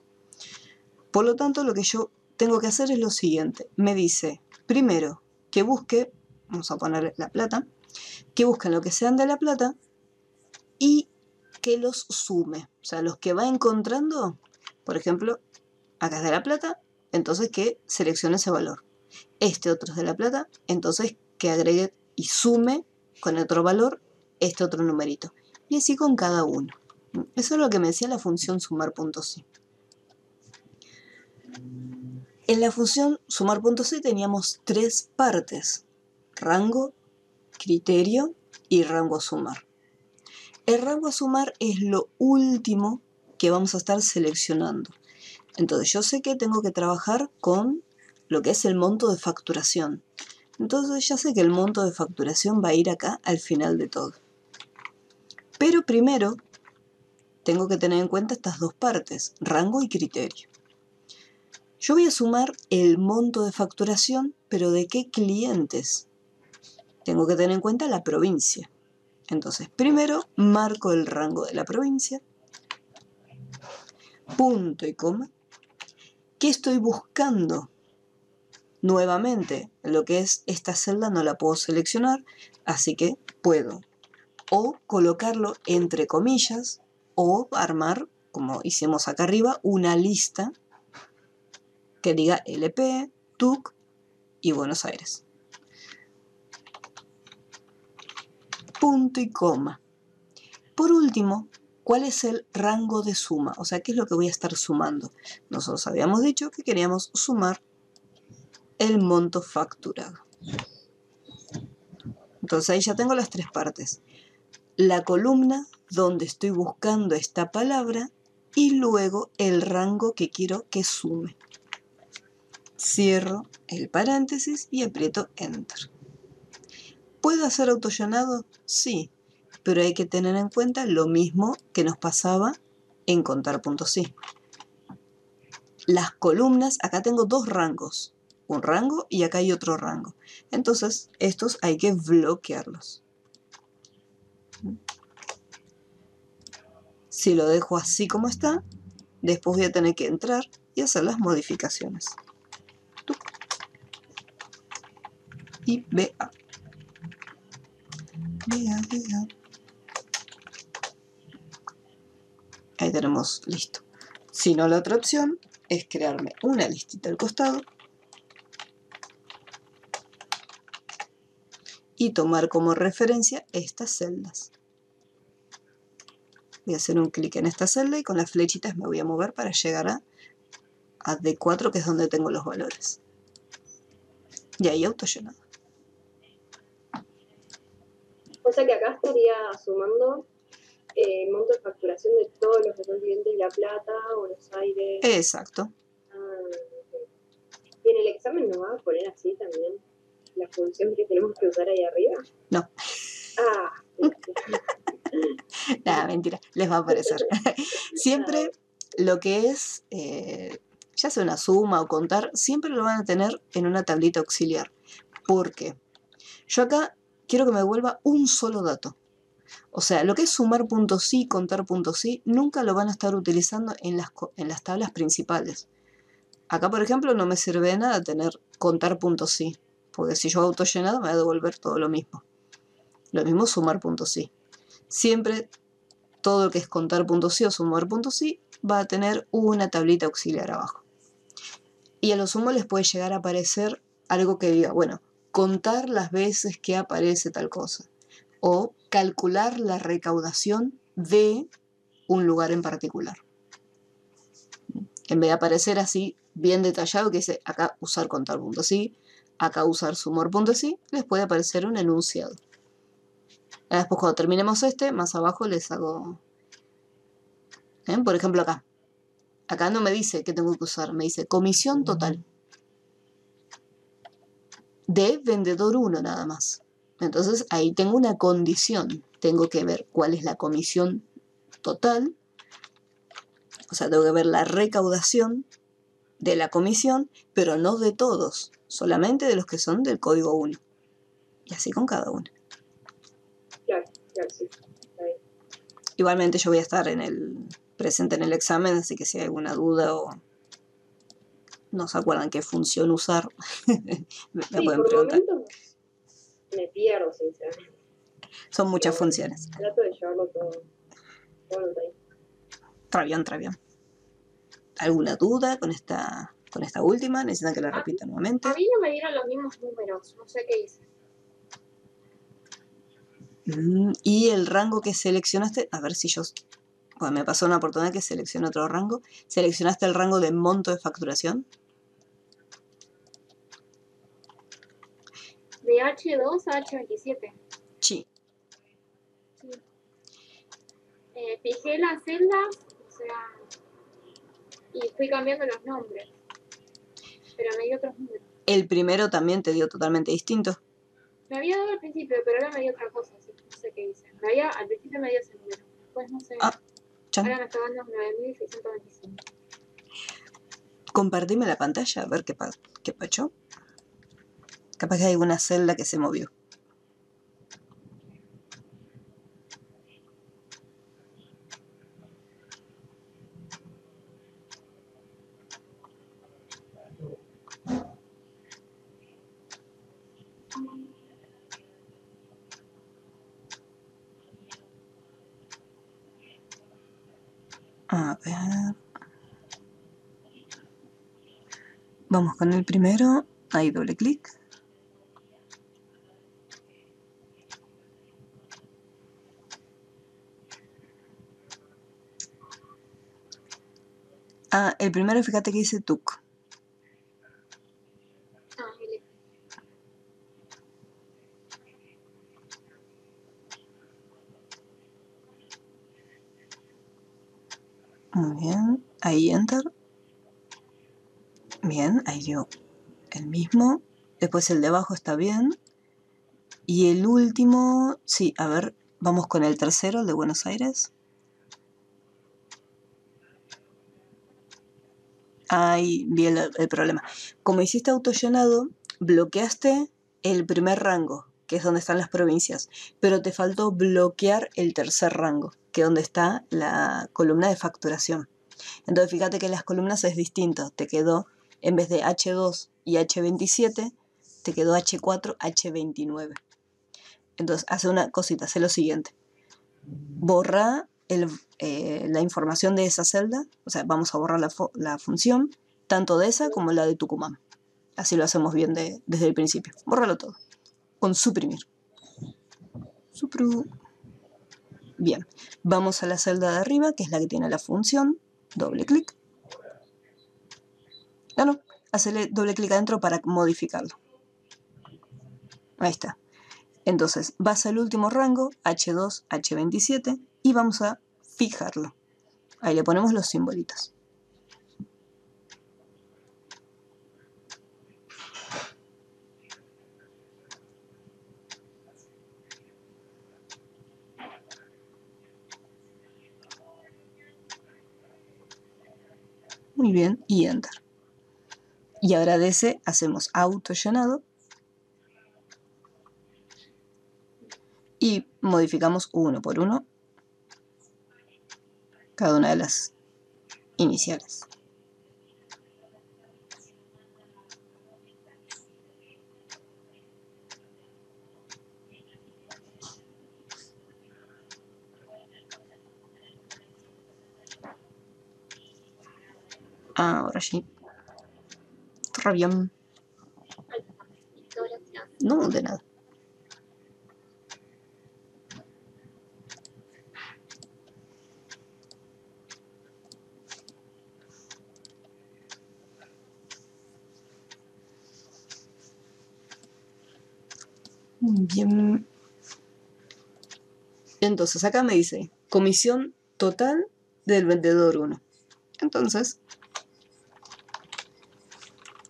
Por lo tanto, lo que yo tengo que hacer es lo siguiente. Me dice, primero, que busque, vamos a poner La Plata, que busquen lo que sean de La Plata y que los sume. O sea, los que va encontrando, por ejemplo, acá es de La Plata, entonces que seleccione ese valor. Este otro es de La Plata, entonces que agregue y sume con otro valor este otro numerito. Y así con cada uno. Eso es lo que me decía la función sumar.si. En la función sumar.si teníamos 3 partes: rango, criterio y rango a sumar. El rango a sumar es lo último que vamos a estar seleccionando. Entonces yo sé que tengo que trabajar con lo que es el monto de facturación. Entonces ya sé que el monto de facturación va a ir acá al final de todo. Pero primero tengo que tener en cuenta estas dos partes, rango y criterio. Yo voy a sumar el monto de facturación, pero ¿de qué clientes? Tengo que tener en cuenta la provincia. Entonces, primero marco el rango de la provincia, punto y coma. ¿Qué estoy buscando? Nuevamente, lo que es esta celda no la puedo seleccionar, así que puedo o colocarlo entre comillas o armar, como hicimos acá arriba, una lista que diga LP, TUC y Buenos Aires. Punto y coma. Por último, ¿cuál es el rango de suma? O sea, ¿qué es lo que voy a estar sumando? Nosotros habíamos dicho que queríamos sumar el monto facturado. Entonces ahí ya tengo las tres partes. La columna donde estoy buscando esta palabra y luego el rango que quiero que sume. Cierro el paréntesis y aprieto Enter. ¿Puedo hacer autollenado? Sí, pero hay que tener en cuenta lo mismo que nos pasaba en contar.si. Las columnas, acá tengo dos rangos, un rango y acá hay otro rango. Entonces, estos hay que bloquearlos. Si lo dejo así como está, después voy a tener que entrar y hacer las modificaciones. Y BA. Ahí tenemos listo. Si no, la otra opción es crearme una listita al costado y tomar como referencia estas celdas. Voy a hacer un clic en esta celda y con las flechitas me voy a mover para llegar a D4, que es donde tengo los valores. Y ahí autollenado. O sea que acá estaría sumando el monto de facturación de todos los que son clientes de La Plata, Buenos Aires. Exacto. ¿Y en el examen nos va a poner así también la función que tenemos que usar ahí arriba? No. Nada, mentira, les va a aparecer. Siempre lo que es, ya sea una suma o contar, siempre lo van a tener en una tablita auxiliar. ¿Por qué? Yo acá quiero que me devuelva un solo dato. O sea, lo que es sumar.si, contar.si, nunca lo van a estar utilizando en las tablas principales. Acá, por ejemplo, no me sirve de nada tener contar.si, porque si yo autollenado me va a devolver todo lo mismo. Lo mismo sumar.si. Siempre todo lo que es contar.si o sumar.si va a tener una tablita auxiliar abajo. Y a lo sumo les puede llegar a aparecer algo que diga, bueno, contar las veces que aparece tal cosa. O calcular la recaudación de un lugar en particular. En vez de aparecer así, bien detallado, que dice acá usar contar.si, acá usar sumar.si, les puede aparecer un enunciado. Después cuando terminemos más abajo les hago... Por ejemplo acá. Acá no me dice qué tengo que usar, me dice comisión total. De vendedor 1 nada más. Entonces ahí tengo una condición. Tengo que ver cuál es la comisión total. O sea, tengo que ver la recaudación de la comisión, pero no de todos, solamente de los que son del código 1. Y así con cada uno. Claro, sí. Igualmente yo voy a estar presente en el examen, así que si hay alguna duda o no se acuerdan qué función usar, me pueden preguntar. Me pierdo, sinceramente. Son muchas funciones. Trato de llevarlo todo. Trabión. ¿Alguna duda con esta última? ¿Necesitan que la repita nuevamente? A mí no me dieron los mismos números, no sé qué hice. Y el rango que seleccionaste, a ver si yo... Bueno, me pasó una oportunidad que seleccioné otro rango. ¿Seleccionaste el rango de monto de facturación? De H2 a H27. Sí. Fijé las celdas, o sea, y fui cambiando los nombres. Pero me dio otros números. ¿El primero también te dio totalmente distinto? Me había dado al principio, pero ahora me dio otra cosa, así que no sé qué hice. Al principio me dio ese número, después no sé. Ahora me está dando 9.625. Compartime la pantalla a ver qué pasó. Capaz que hay alguna celda que se movió. A ver. Vamos con el primero. Ahí doble clic. El primero, fíjate que dice TUC. Ahí Enter. Bien, ahí dio el mismo. Después el de abajo está bien. Y el último, sí, a ver, vamos con el tercero, el de Buenos Aires. Ahí vi el problema. Como hiciste autollenado, bloqueaste el primer rango, que es donde están las provincias, pero te faltó bloquear el tercer rango, que es donde está la columna de facturación. Entonces fíjate que las columnas es distinto, te quedó, en vez de H2 y H27, te quedó H4, H29. Entonces hace una cosita, hace lo siguiente. Borra la información de esa celda, o sea, vamos a borrar la función, tanto de esa como la de Tucumán. Así lo hacemos bien desde el principio. Bórralo todo, con suprimir. Bien, vamos a la celda de arriba, que es la que tiene la función, doble clic. No, hacele doble clic adentro para modificarlo. Ahí está. Entonces, vas al último rango, H2, H27, y vamos a fijarlo. Ahí le ponemos los simbolitos. Muy bien, y Enter. Y ahora de ese hacemos auto llenado y modificamos uno por uno cada una de las iniciales. Ahora sí. Está bien. No, de nada. Muy bien. Entonces acá me dice comisión total del vendedor 1. Entonces,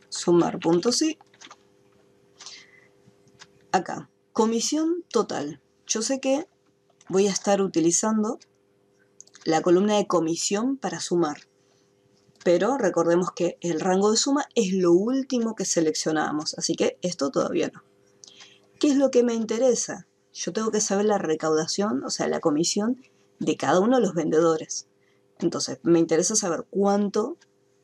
sumar punto sí. Acá, comisión total. Yo sé que voy a estar utilizando la columna de comisión para sumar. Pero recordemos que el rango de suma es lo último que seleccionamos. Así que esto todavía no. ¿Qué es lo que me interesa? Yo tengo que saber la recaudación, o sea, la comisión de cada uno de los vendedores. Entonces, me interesa saber cuánto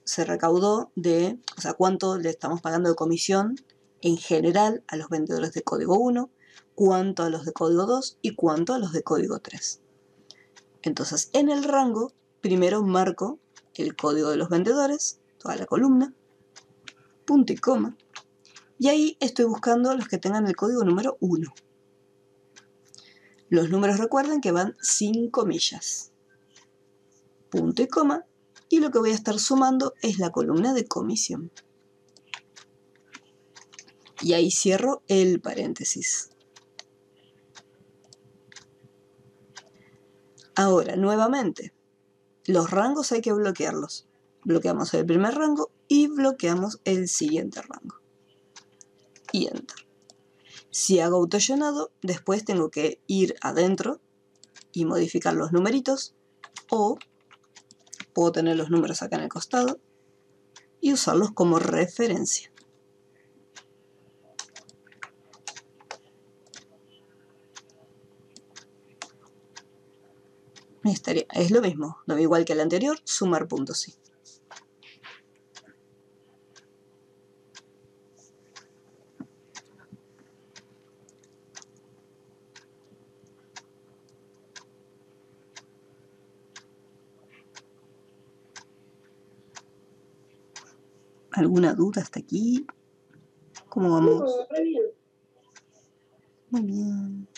se recaudó o sea, cuánto le estamos pagando de comisión en general a los vendedores de código 1, cuánto a los de código 2 y cuánto a los de código 3. Entonces, en el rango, primero marco el código de los vendedores, toda la columna, punto y coma, y ahí estoy buscando los que tengan el código número 1. Los números recuerden que van sin comillas. Punto y coma, y lo que voy a estar sumando es la columna de comisión. Y ahí cierro el paréntesis. Ahora, nuevamente, los rangos hay que bloquearlos. Bloqueamos el primer rango y bloqueamos el siguiente rango. Y Enter. Si hago autollenado, después tengo que ir adentro y modificar los numeritos, o puedo tener los números acá en el costado y usarlos como referencia. Es lo mismo, igual que el anterior, sumar puntos sí. ¿Alguna duda hasta aquí? ¿Cómo vamos? No, re bien. Muy bien.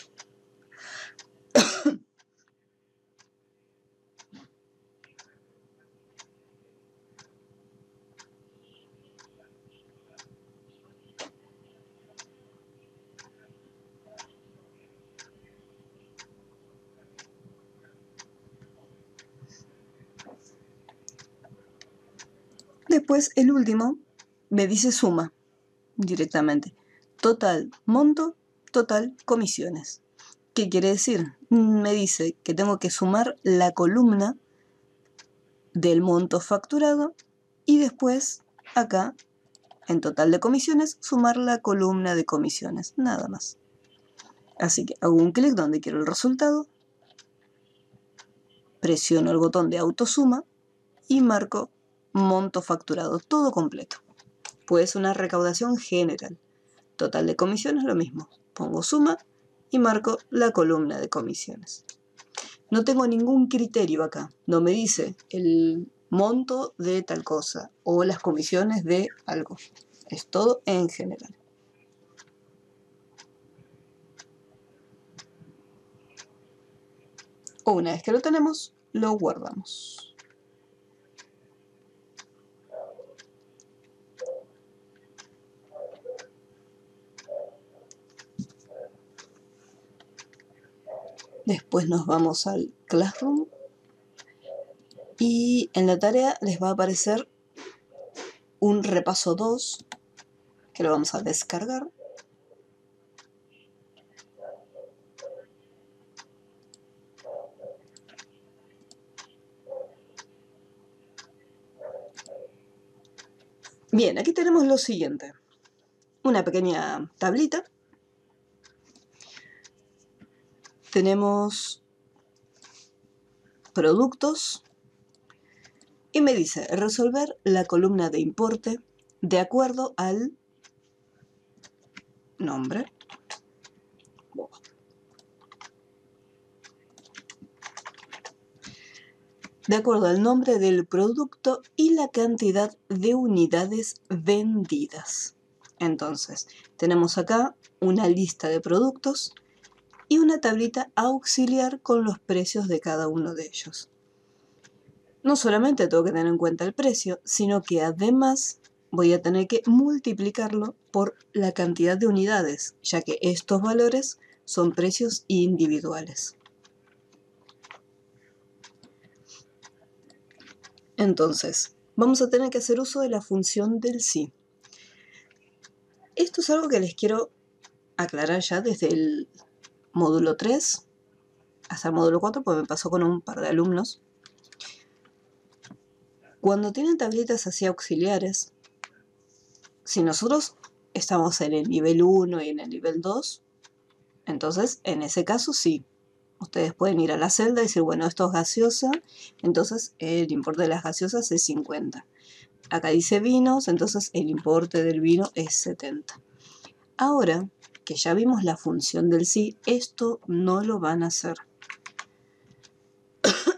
Después el último me dice suma directamente. Total monto, total comisiones. ¿Qué quiere decir? Me dice que tengo que sumar la columna del monto facturado y después acá en total de comisiones sumar la columna de comisiones, nada más. Así que hago un clic donde quiero el resultado, presiono el botón de autosuma y marco monto facturado, todo completo. Pues una recaudación general. Total de comisiones lo mismo, pongo suma y marco la columna de comisiones. No tengo ningún criterio acá, no me dice el monto de tal cosa o las comisiones de algo. Es todo en general. Una vez que lo tenemos, lo guardamos. Después nos vamos al Classroom y en la tarea les va a aparecer un repaso 2 que lo vamos a descargar. Bien, aquí tenemos lo siguiente. Una pequeña tablita. Tenemos productos y me dice resolver la columna de importe de acuerdo al nombre. De acuerdo al nombre del producto y la cantidad de unidades vendidas. Entonces, tenemos acá una lista de productos y una tablita auxiliar con los precios de cada uno de ellos. No solamente tengo que tener en cuenta el precio, sino que además voy a tener que multiplicarlo por la cantidad de unidades, ya que estos valores son precios individuales. Entonces, vamos a tener que hacer uso de la función del sí. Esto es algo que les quiero aclarar ya desde el módulo 3 hasta el módulo 4, porque me pasó con un par de alumnos. Cuando tienen tablitas así auxiliares, si nosotros estamos en el nivel 1 y en el nivel 2, entonces en ese caso sí. Ustedes pueden ir a la celda y decir, bueno, esto es gaseosa, entonces el importe de las gaseosas es 50. Acá dice vinos, entonces el importe del vino es 70. Ahora que ya vimos la función del sí, esto no lo van a hacer.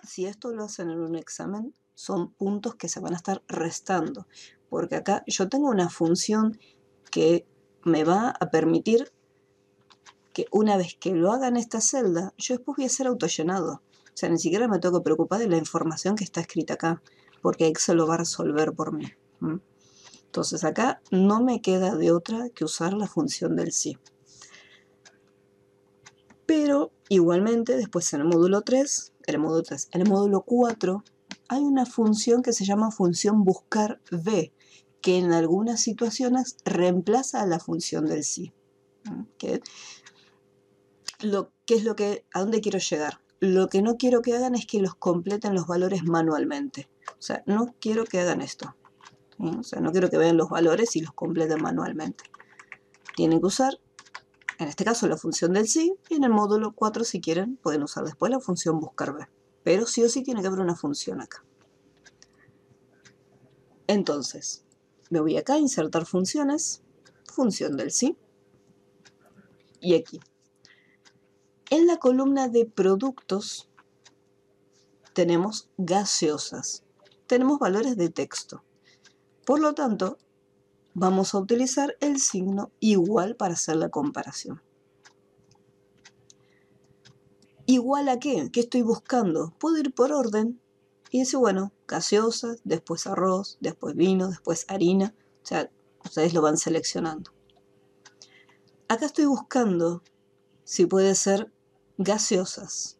Si esto lo hacen en un examen, son puntos que se van a estar restando, porque acá yo tengo una función que me va a permitir que una vez que lo haga en esta celda, yo después voy a ser autollenado. O sea, ni siquiera me tengo que preocupar de la información que está escrita acá, porque Excel lo va a resolver por mí. Entonces acá no me queda de otra que usar la función del sí. Pero igualmente después en el módulo 3, en el módulo 4, hay una función que se llama función buscar v, que en algunas situaciones reemplaza a la función del sí. ¿A dónde quiero llegar? Lo que no quiero que hagan es que los completen los valores manualmente. O sea, no quiero que hagan esto. O sea, no quiero que vean los valores y los completen manualmente. Tienen que usar, en este caso, la función del sí, y en el módulo 4, si quieren, pueden usar después la función buscar v. Pero sí o sí tiene que haber una función acá. Entonces, me voy acá a insertar funciones, función del sí, y aquí. En la columna de productos tenemos gaseosas, tenemos valores de texto. Por lo tanto, vamos a utilizar el signo igual para hacer la comparación. ¿Igual a qué? ¿Qué estoy buscando? Puedo ir por orden y decir, bueno, gaseosas, después arroz, después vino, después harina. O sea, ustedes lo van seleccionando. Acá estoy buscando si puede ser gaseosas.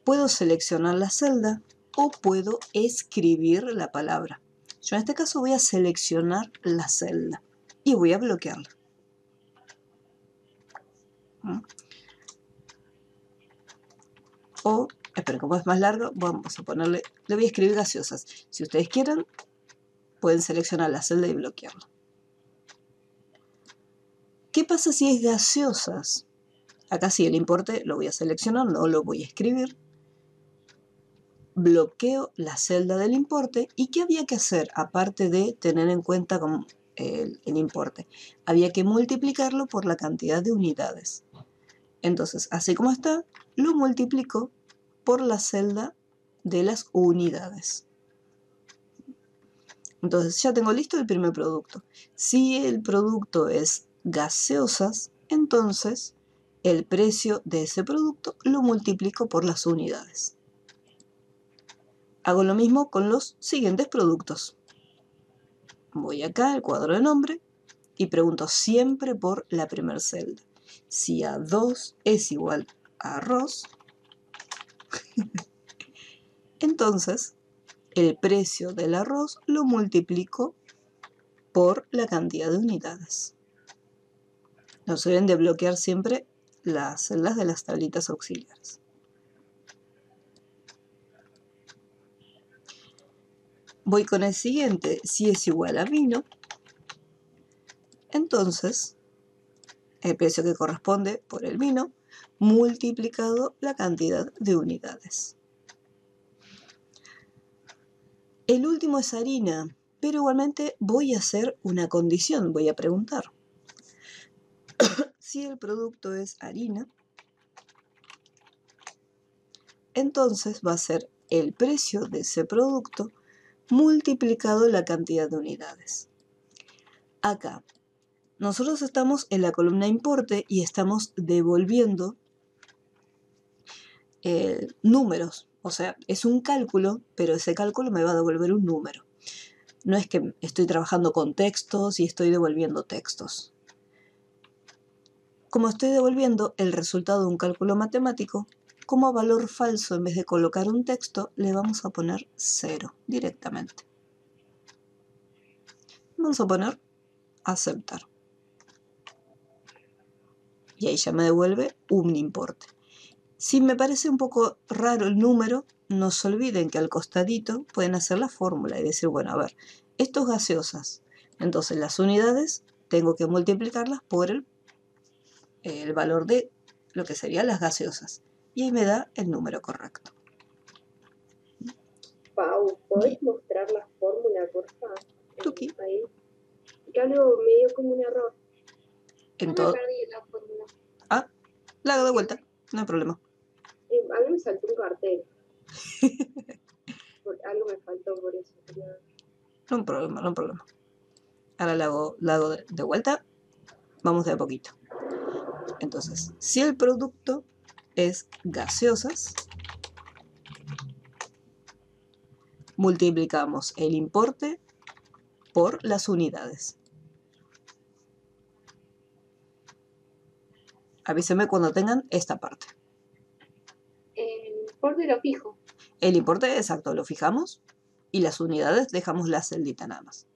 Puedo seleccionar la celda o puedo escribir la palabra. Yo en este caso voy a seleccionar la celda y voy a bloquearla. O, esperen, como es más largo, vamos a ponerle, le voy a escribir gaseosas. Si ustedes quieren, pueden seleccionar la celda y bloquearla. ¿Qué pasa si es gaseosas? Acá sí, el importe lo voy a seleccionar, no lo voy a escribir. Bloqueo la celda del importe. ¿Y qué había que hacer? Aparte de tener en cuenta como el importe, había que multiplicarlo por la cantidad de unidades. Entonces, así como está, lo multiplico por la celda de las unidades. Entonces ya tengo listo el primer producto. Si el producto es gaseosas, entonces el precio de ese producto lo multiplico por las unidades. Hago lo mismo con los siguientes productos. Voy acá al cuadro de nombre y pregunto siempre por la primera celda. Si A2 es igual a arroz, entonces el precio del arroz lo multiplico por la cantidad de unidades. No se deben de bloquear siempre las celdas de las tablitas auxiliares. Voy con el siguiente. Si es igual a vino, entonces el precio que corresponde por el vino multiplicado la cantidad de unidades. El último es harina, pero igualmente voy a hacer una condición, voy a preguntar. Si el producto es harina, entonces va a ser el precio de ese producto multiplicado la cantidad de unidades. Acá, nosotros estamos en la columna importe y estamos devolviendo números. O sea, es un cálculo, pero ese cálculo me va a devolver un número. No es que estoy trabajando con textos y estoy devolviendo textos. Como estoy devolviendo el resultado de un cálculo matemático, como valor falso, en vez de colocar un texto, le vamos a poner 0 directamente. Vamos a poner aceptar. Y ahí ya me devuelve un importe. Si me parece un poco raro el número, no se olviden que al costadito pueden hacer la fórmula y decir, bueno, a ver, esto es gaseosas. Entonces las unidades tengo que multiplicarlas por el valor de lo que serían las gaseosas. Y ahí me da el número correcto. Pau, ¿podés mostrar la fórmula, por favor? Tuki. Ahí. Que algo me dio como un error. No me perdí la fórmula. Ah, la hago de vuelta, no hay problema. A mí me saltó un cartel. Algo me faltó por eso. No hay problema, no hay problema. Ahora la hago de vuelta. Vamos de a poquito. Entonces, si el producto es gaseosas, multiplicamos el importe por las unidades. Avísenme cuando tengan esta parte. El importe lo fijo. El importe exacto lo fijamos y las unidades dejamos la celdita nada más.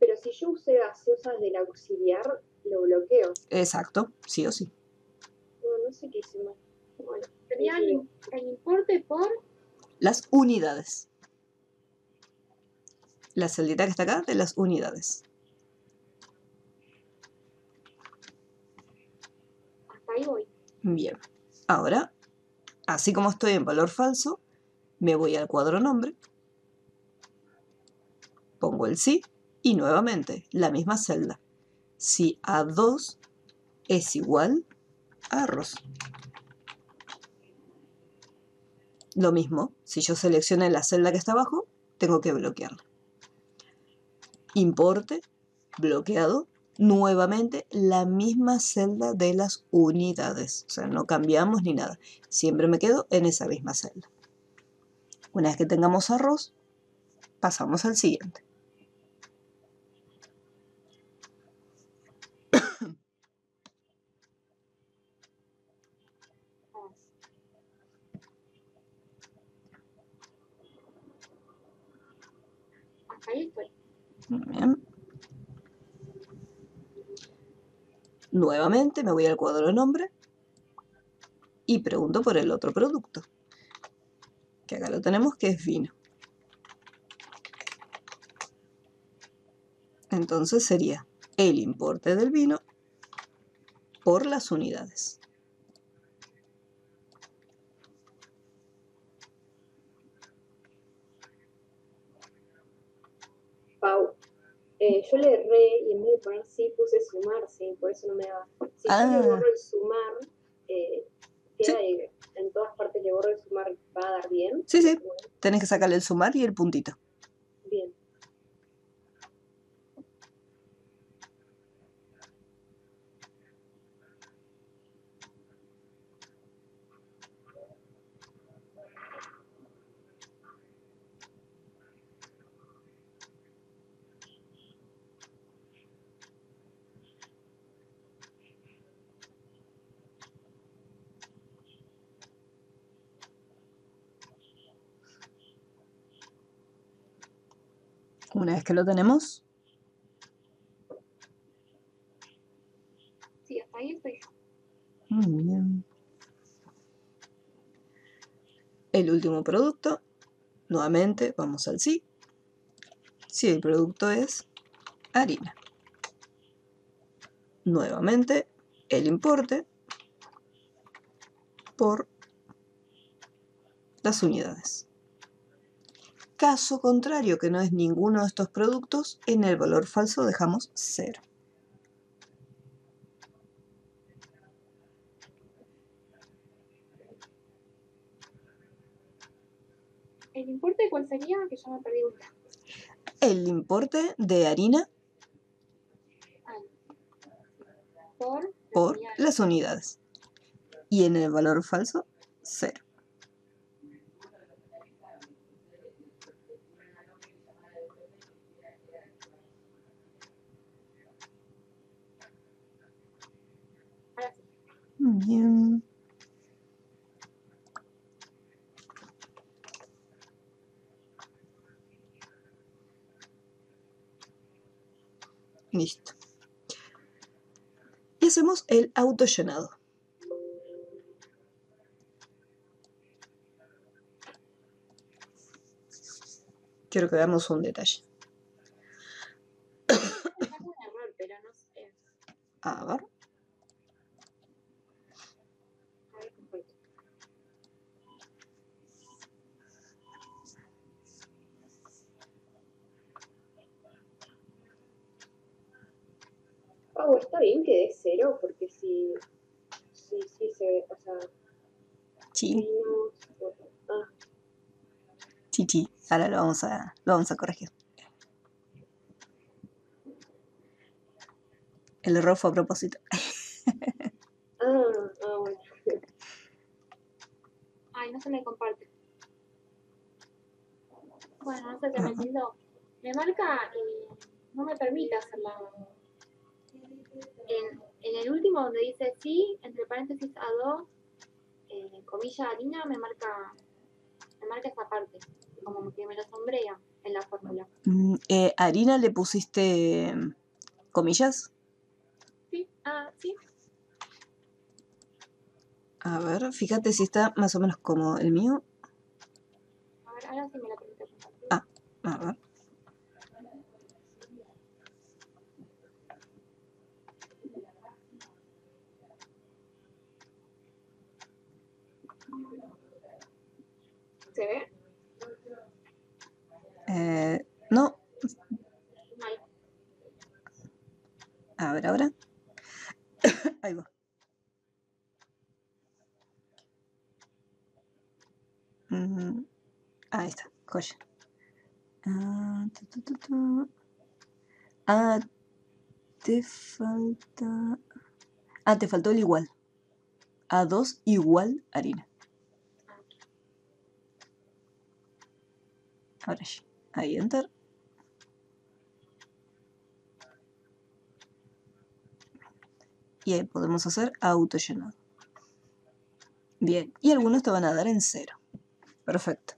Pero si yo usé gaseosas del auxiliar, lo bloqueo. Exacto, sí o sí. No sé qué hice mal. Bueno, tenía el importe por las unidades. La celdita que está acá de las unidades. Hasta ahí voy. Bien. Ahora, así como estoy en valor falso, me voy al cuadro nombre, pongo el sí y nuevamente la misma celda. Si A2 es igual a arroz. Lo mismo, si yo seleccioné la celda que está abajo, tengo que bloquearla. Importe, bloqueado, nuevamente la misma celda de las unidades. O sea, no cambiamos ni nada. Siempre me quedo en esa misma celda. Una vez que tengamos arroz, pasamos al siguiente. Ahí estoy. Bien. Nuevamente me voy al cuadro de nombre y pregunto por el otro producto, que acá lo tenemos, que es vino. Entonces sería el importe del vino por las unidades. Pau, yo le erré y en vez de poner sí puse sumar, sí, por eso no me daba. Si yo le borro el sumar, queda ¿sí? en todas partes le borro el sumar, ¿va a dar bien? Sí, sí. Tenés que sacarle el sumar y el puntito. Bien. Una vez que lo tenemos, Sí, hasta ahí estoy yo. muy bien. El último producto, nuevamente vamos al sí. Si el producto es harina. Nuevamente el importe por las unidades. Caso contrario, que no es ninguno de estos productos, en el valor falso dejamos 0. ¿El importe cuál sería? Que ya me perdí una. El importe de harina por las unidades. Y en el valor falso, 0. Bien. Listo. Y hacemos el autollenado. Quiero que veamos un detalle. A ver. Pau, está bien que dé 0, porque si se ve, o sea... Sí. Sí. Ahora lo vamos a corregir. El error fue a propósito. Bueno. Ay, no se me comparte. Bueno, no sé, se me tildó. Me marca y no me permite hacerla. En el último donde dice sí, entre paréntesis A2, comilla harina, me marca esa parte. Como que me lo sombrea en la fórmula. ¿Harina le pusiste comillas? Sí, sí. A ver, fíjate si está más o menos como el mío. A ver, ahora sí me la permite compartir. A ver. ¿Se ve? No. A ver, ahora. Ahí va. Ahí está, joya. Te falta... te faltó el igual. A2 igual harina. Ahora sí. Ahí, enter. Y ahí podemos hacer autollenado. Bien, y algunos te van a dar en 0. Perfecto.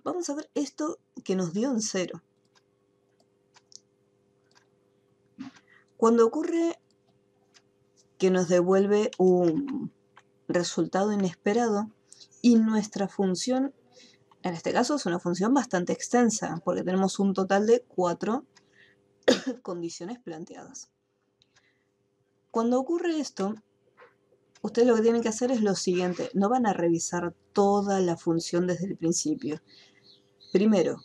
vamos a ver esto que nos dio en 0. Cuando ocurre que nos devuelve un resultado inesperado y nuestra función, en este caso es una función bastante extensa, porque tenemos un total de 4 condiciones planteadas. Cuando ocurre esto, ustedes lo que tienen que hacer es lo siguiente: no van a revisar toda la función desde el principio. Primero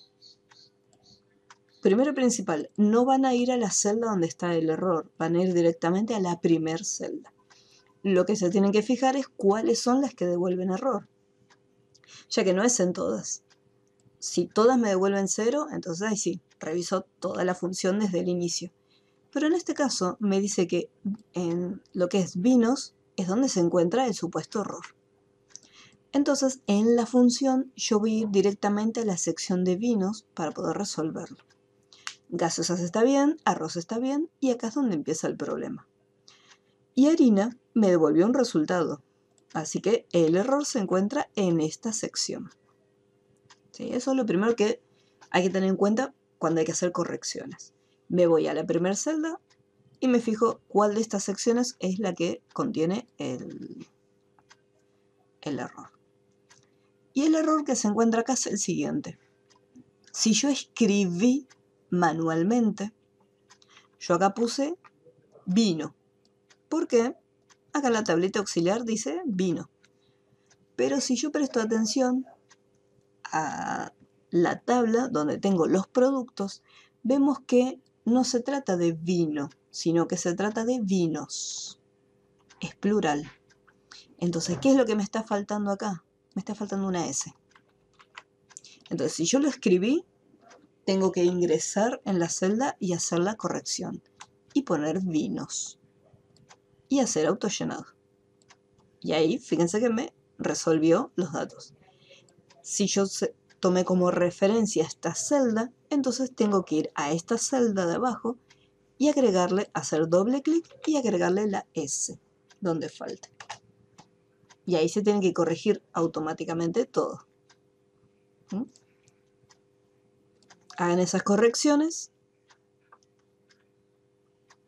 y principal, no van a ir a la celda donde está el error, van a ir directamente a la primer celda. Lo que se tienen que fijar es cuáles son las que devuelven error, ya que no es en todas. Si todas me devuelven 0, entonces ahí sí, reviso toda la función desde el inicio. Pero en este caso me dice que en lo que es vinos es donde se encuentra el supuesto error. Entonces en la función yo voy a ir directamente a la sección de vinos para poder resolverlo. Gaseosas está bien, arroz está bien, y acá es donde empieza el problema. Y harina me devolvió un resultado, así que el error se encuentra en esta sección. ¿Sí? Eso es lo primero que hay que tener en cuenta cuando hay que hacer correcciones. Me voy a la primera celda y me fijo cuál de estas secciones es la que contiene el error. Y el error que se encuentra acá es el siguiente. Si yo escribí manualmente, yo acá puse vino. ¿Por qué? Acá en la tablita auxiliar dice vino. Pero si yo presto atención a la tabla donde tengo los productos, vemos que no se trata de vino, sino que se trata de vinos. Es plural. Entonces, ¿qué es lo que me está faltando acá? Me está faltando una S. Entonces, si yo lo escribí, tengo que ingresar en la celda y hacer la corrección. Y poner vinos. Y hacer autollenado. Y ahí, fíjense que me resolvió los datos. Si yo tomé como referencia esta celda, entonces tengo que ir a esta celda de abajo y agregarle, hacer doble clic y agregarle la S, donde falte. Y ahí se tiene que corregir automáticamente todo. ¿Mm? Hagan esas correcciones.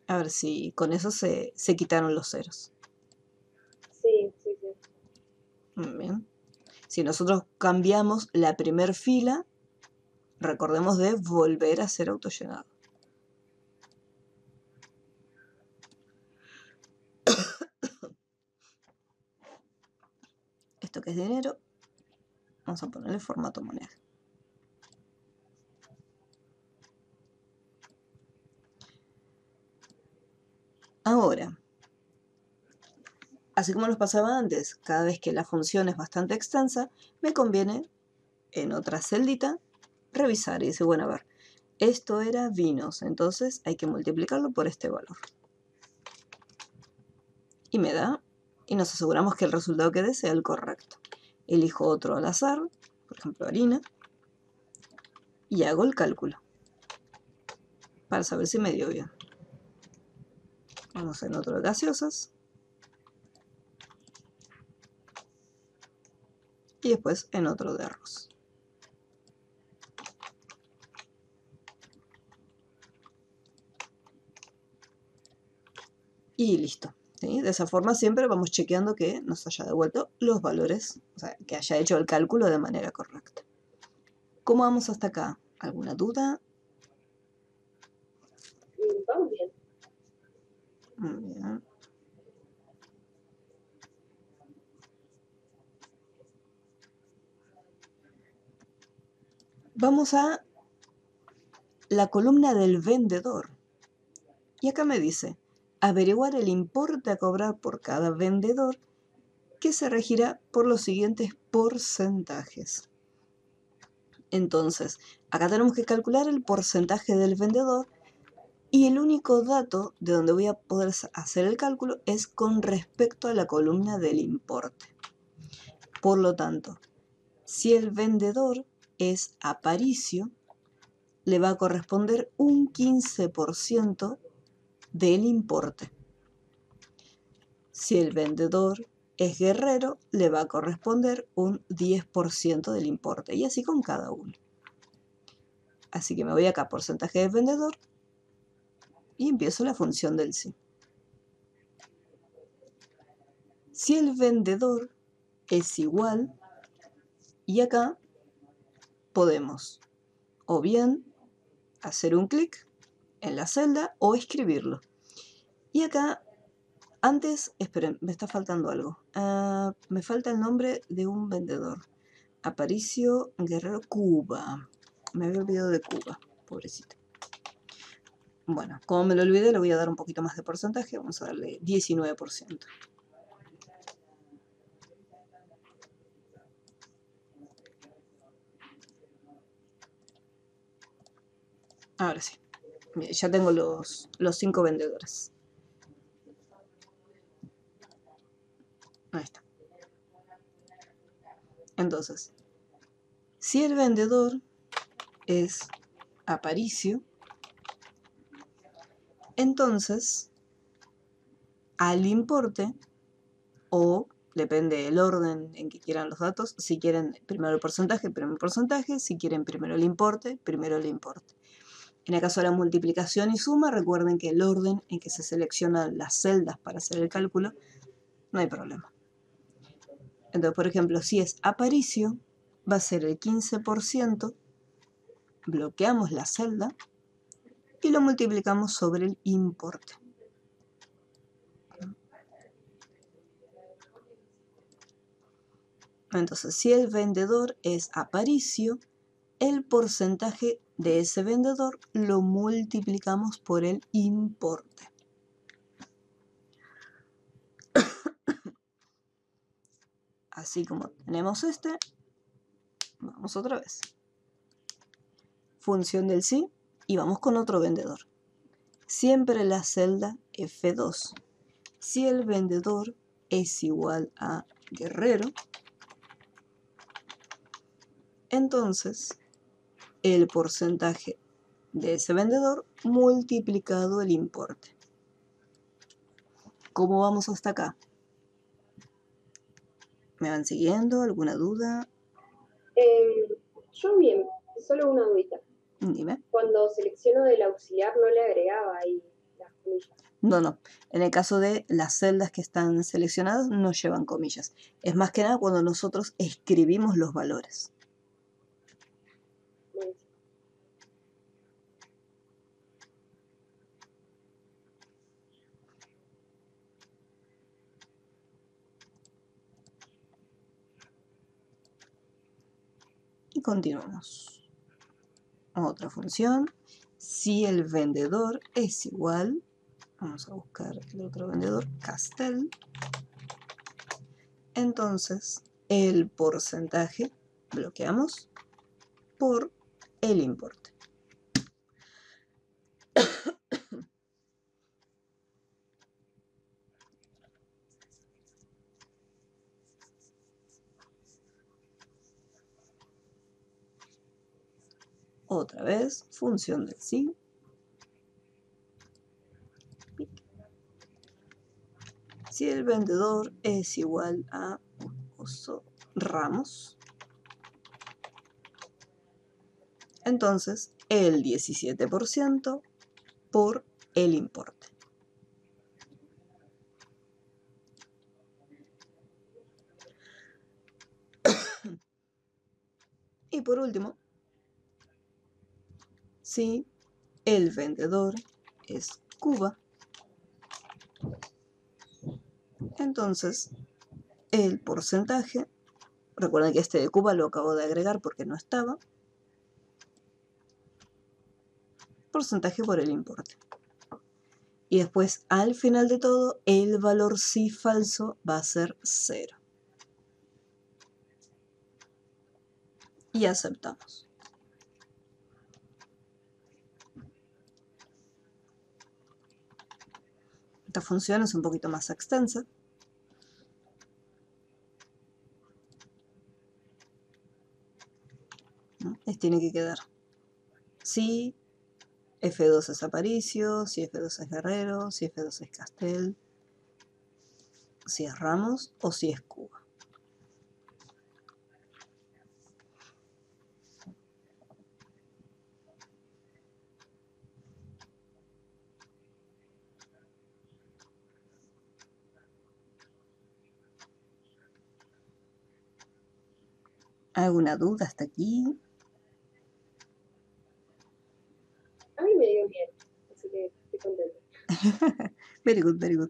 A ver si con eso se quitaron los ceros. Sí. Muy bien. Si nosotros cambiamos la primer fila, recordemos de volver a hacer autollenado. Esto que es dinero, vamos a ponerle formato moneda. Ahora, así como nos pasaba antes, cada vez que la función es bastante extensa, me conviene en otra celdita revisar y decir, bueno, a ver, esto era vinos, entonces hay que multiplicarlo por este valor. Y me da, y nos aseguramos que el resultado que dé sea el correcto. Elijo otro al azar, por ejemplo harina, y hago el cálculo para saber si me dio bien. Vamos en otro de gaseosas. Y después en otro de arroz. Y listo. ¿Sí? De esa forma siempre vamos chequeando que nos haya devuelto los valores, o sea, que haya hecho el cálculo de manera correcta. ¿Cómo vamos hasta acá? ¿Alguna duda? Vamos bien. Muy bien. Vamos a la columna del vendedor. Y acá me dice, averiguar el importe a cobrar por cada vendedor, que se regirá por los siguientes porcentajes. Entonces, acá tenemos que calcular el porcentaje del vendedor y el único dato de donde voy a poder hacer el cálculo es con respecto a la columna del importe. Por lo tanto, si el vendedor es Aparicio, le va a corresponder un 15% del importe. Si el vendedor es guerrero, le va a corresponder un 10% del importe. Y así con cada uno. Así que me voy acá, porcentaje de vendedor, y empiezo la función del sí. Si el vendedor es igual, y acá podemos o bien hacer un clic en la celda o escribirlo. Y acá, antes, esperen, me está faltando algo. Me falta el nombre de un vendedor. Aparicio Guerrero Cuba. Me había olvidado de Cuba, pobrecito. Bueno, como me lo olvidé, le voy a dar un poquito más de porcentaje. Vamos a darle 19%. Ahora sí. Mira, ya tengo los 5 vendedores. Ahí está. Entonces, si el vendedor es Aparicio, entonces al importe, o depende del orden en que quieran los datos, si quieren primero el porcentaje, si quieren primero el importe, primero el importe. En el caso de la multiplicación y suma, recuerden que el orden en que se seleccionan las celdas para hacer el cálculo, no hay problema. Entonces, por ejemplo, si es Aparicio, va a ser el 15%, bloqueamos la celda y lo multiplicamos sobre el importe. Entonces, si el vendedor es Aparicio, el porcentaje de ese vendedor lo multiplicamos por el importe. Así como tenemos este, vamos otra vez. Función del sí y vamos con otro vendedor. Siempre la celda F2. Si el vendedor es igual a guerrero, entonces el porcentaje de ese vendedor multiplicado el importe. ¿Cómo vamos hasta acá? ¿Me van siguiendo? ¿Alguna duda? Yo bien, solo una dudita. Dime. Cuando selecciono del auxiliar no le agregaba ahí las comillas. No. En el caso de las celdas que están seleccionadas no llevan comillas. Es más que nada cuando nosotros escribimos los valores. Y continuamos. Otra función. Si el vendedor es igual, vamos a buscar el otro vendedor, Castel. Entonces, el porcentaje, bloqueamos, por el importe. Otra vez, función del sí. Si el vendedor es igual a Ramos, entonces el 17% por el importe. Y por último, si el vendedor es Cuba, entonces el porcentaje, recuerden que este de Cuba lo acabo de agregar porque no estaba, porcentaje por el importe. Y después, al final de todo, el valor sí falso va a ser 0. Y aceptamos. Esta función es un poquito más extensa. Les tiene que quedar si F2 es Aparicio, si F2 es Guerrero, si F2 es Castel, si es Ramos o si es Cuba. ¿Alguna duda hasta aquí? A mí me dio bien, así que estoy contenta. Very good, very good.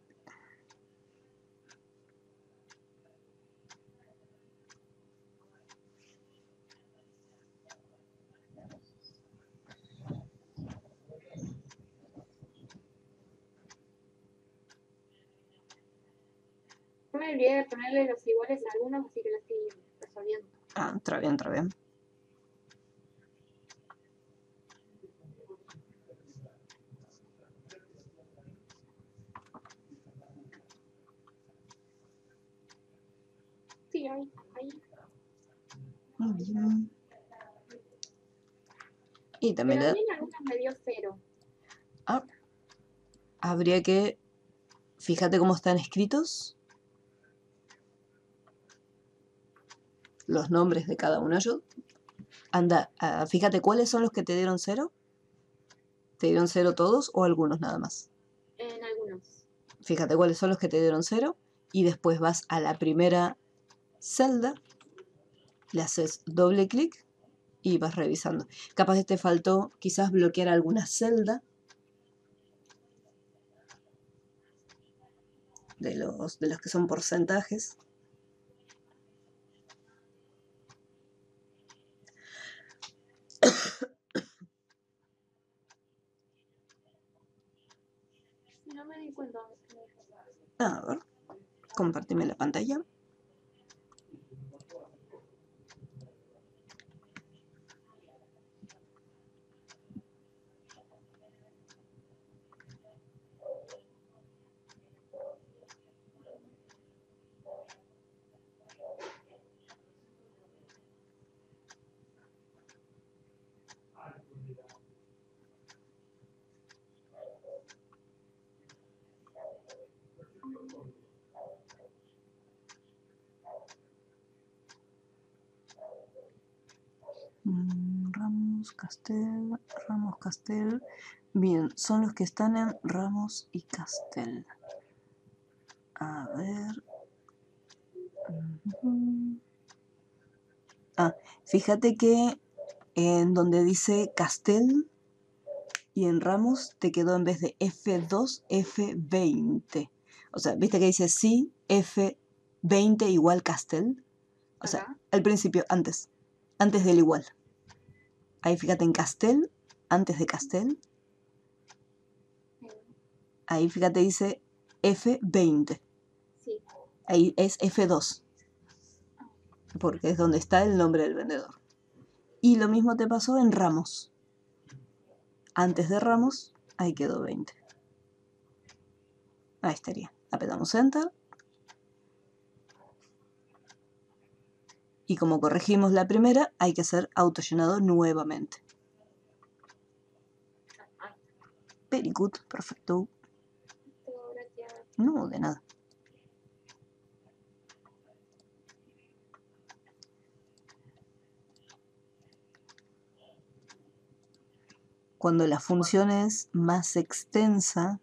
Yo me olvidé de ponerle los iguales a algunos, así que lo estoy resolviendo. Ah, entra bien, entra bien. Sí, ahí. Muy bien. Y también Pero a mí en algunas me dio 0. habría que... Fíjate cómo están escritos los nombres de cada uno de ellos. Anda, fíjate cuáles son los que te dieron 0. ¿Te dieron 0 todos o algunos nada más? En algunos. Fíjate cuáles son los que te dieron 0 y después vas a la primera celda, le haces doble clic y vas revisando. Capaz te faltó quizás bloquear alguna celda de los que son porcentajes. No me di cuenta. A ver, compartime la pantalla. Ramos, Castel. Bien, son los que están en Ramos y Castel. A ver. Fíjate que en donde dice Castel y en Ramos te quedó en vez de F2, F20. O sea, ¿viste que dice sí, F20 igual Castel? O sea, Acá. al principio, antes del igual. Ahí fíjate en Castel, antes de Castel. Ahí fíjate dice F20. Sí. Ahí es F2. Porque es donde está el nombre del vendedor. Y lo mismo te pasó en Ramos. Antes de Ramos, ahí quedó 20. Ahí estaría. Apretamos Enter. Y como corregimos la primera, hay que hacer autollenado nuevamente. Very good, perfecto. Gracias. No, de nada. Cuando la función es más extensa,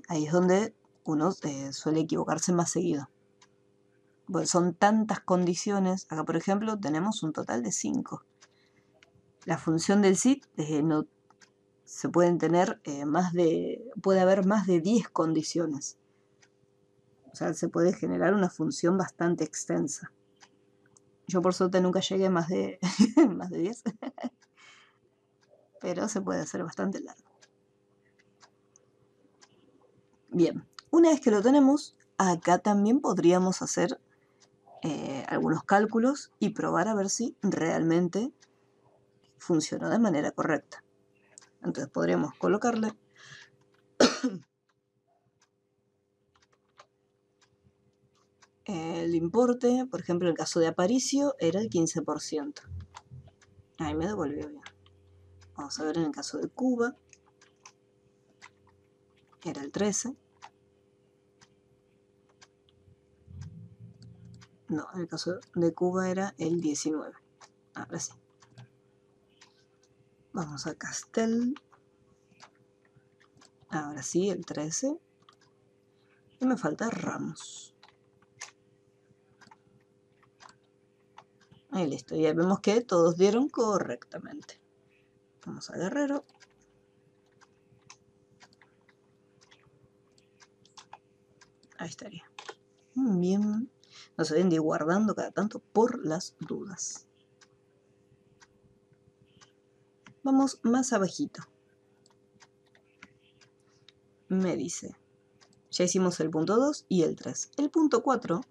ahí es donde uno suele equivocarse más seguido. Pues son tantas condiciones. Acá, por ejemplo, tenemos un total de 5. La función del sit no se pueden tener puede haber más de 10 condiciones. O sea, se puede generar una función bastante extensa. Yo por suerte nunca llegué a más de, más de 10. Pero se puede hacer bastante largo. Bien, una vez que lo tenemos, acá también podríamos hacer algunos cálculos y probar a ver si realmente funcionó de manera correcta. Entonces podríamos colocarle el importe, por ejemplo, en el caso de Aparicio era el 15%. Ahí me devolvió bien. Vamos a ver en el caso de Cuba, era el 13%. No, en el caso de Cuba era el 19. Ahora sí. Vamos a Castel. Ahora sí, el 13. Y me falta Ramos. Ahí listo. Ya vemos que todos dieron correctamente. Vamos a Guerrero. Ahí estaría. Bien. No se deben de ir guardando cada tanto por las dudas. Vamos más abajito. Me dice, ya hicimos el punto 2 y el 3. El punto 4,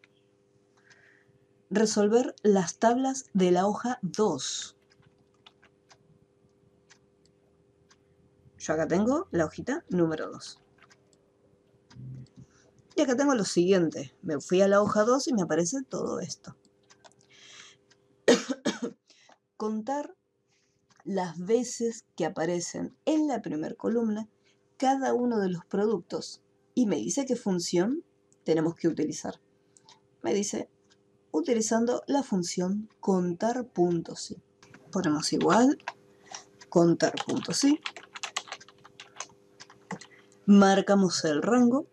resolver las tablas de la hoja 2. Yo acá tengo la hojita número 2. Y acá tengo lo siguiente. Me fui a la hoja 2 y me aparece todo esto. Contar las veces que aparecen en la primera columna cada uno de los productos. Y me dice qué función tenemos que utilizar. Me dice, utilizando la función contar.si. Ponemos igual, contar.si. Marcamos el rango,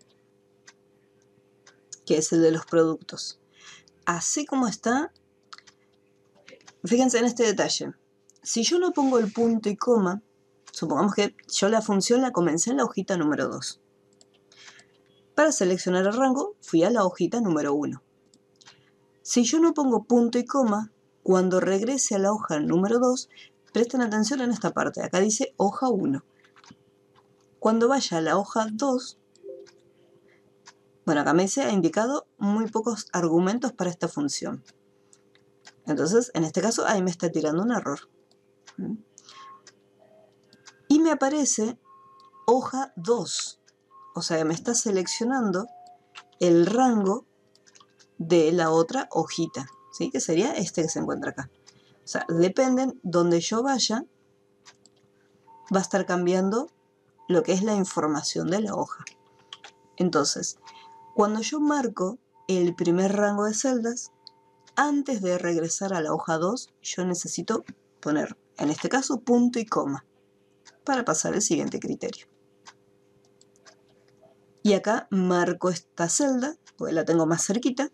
que es el de los productos. Así como está, fíjense en este detalle. Si yo no pongo el punto y coma, supongamos que yo la función la comencé en la hojita número 2. Para seleccionar el rango, fui a la hojita número 1. Si yo no pongo punto y coma, cuando regrese a la hoja número 2, presten atención en esta parte. Acá dice hoja 1. Cuando vaya a la hoja 2, bueno, acá me dice, ha indicado muy pocos argumentos para esta función. Entonces, en este caso, ahí me está tirando un error. Y me aparece hoja 2. O sea, me está seleccionando el rango de la otra hojita, ¿sí? Que sería este que se encuentra acá. O sea, dependen donde yo vaya, va a estar cambiando lo que es la información de la hoja. Entonces, cuando yo marco el primer rango de celdas, antes de regresar a la hoja 2, yo necesito poner, en este caso, punto y coma, para pasar al siguiente criterio. Y acá marco esta celda, porque la tengo más cerquita,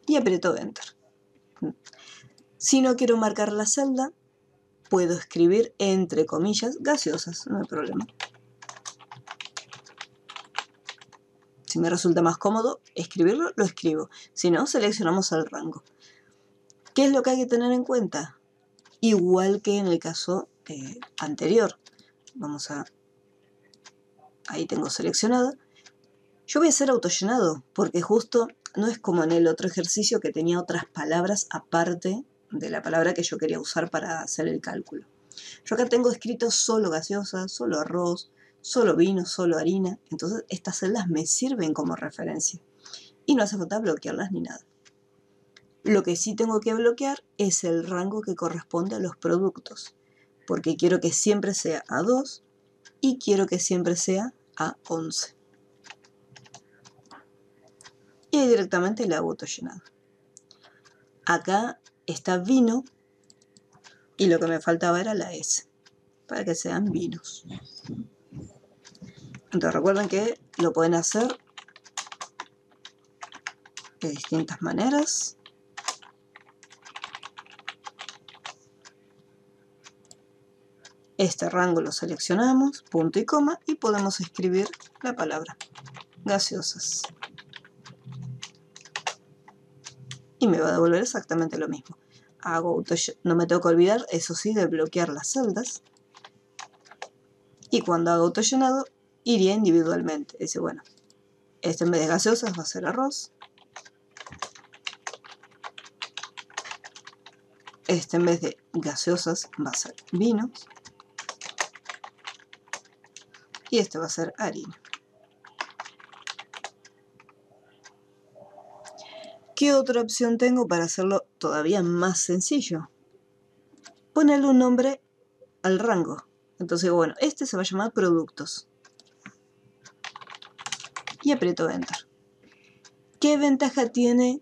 y aprieto Enter. Si no quiero marcar la celda, puedo escribir entre comillas gaseosas, no hay problema. Si me resulta más cómodo escribirlo, lo escribo. Si no, seleccionamos el rango. ¿Qué es lo que hay que tener en cuenta? Igual que en el caso anterior. Vamos a... Ahí tengo seleccionado. Yo voy a hacer autollenado, porque justo no es como en el otro ejercicio que tenía otras palabras aparte de la palabra que yo quería usar para hacer el cálculo. Yo acá tengo escrito solo gaseosa, solo arroz, solo vino, solo harina. Entonces estas celdas me sirven como referencia. Y no hace falta bloquearlas ni nada. Lo que sí tengo que bloquear es el rango que corresponde a los productos. Porque quiero que siempre sea A2 y quiero que siempre sea A11. Y ahí directamente le hago autollenado. Acá está vino y lo que me faltaba era la S, para que sean vinos. Entonces recuerden que lo pueden hacer de distintas maneras. Este rango lo seleccionamos, punto y coma, y podemos escribir la palabra gaseosas. Y me va a devolver exactamente lo mismo. No me tengo que olvidar, eso sí, de bloquear las celdas. Y cuando haga autollenado, iría individualmente. Dice, bueno, este en vez de gaseosas va a ser arroz. Este en vez de gaseosas va a ser vinos. Y este va a ser harina. ¿Qué otra opción tengo para hacerlo todavía más sencillo? Ponerle un nombre al rango. Entonces, bueno, este se va a llamar productos. Y aprieto Enter. ¿Qué ventaja tiene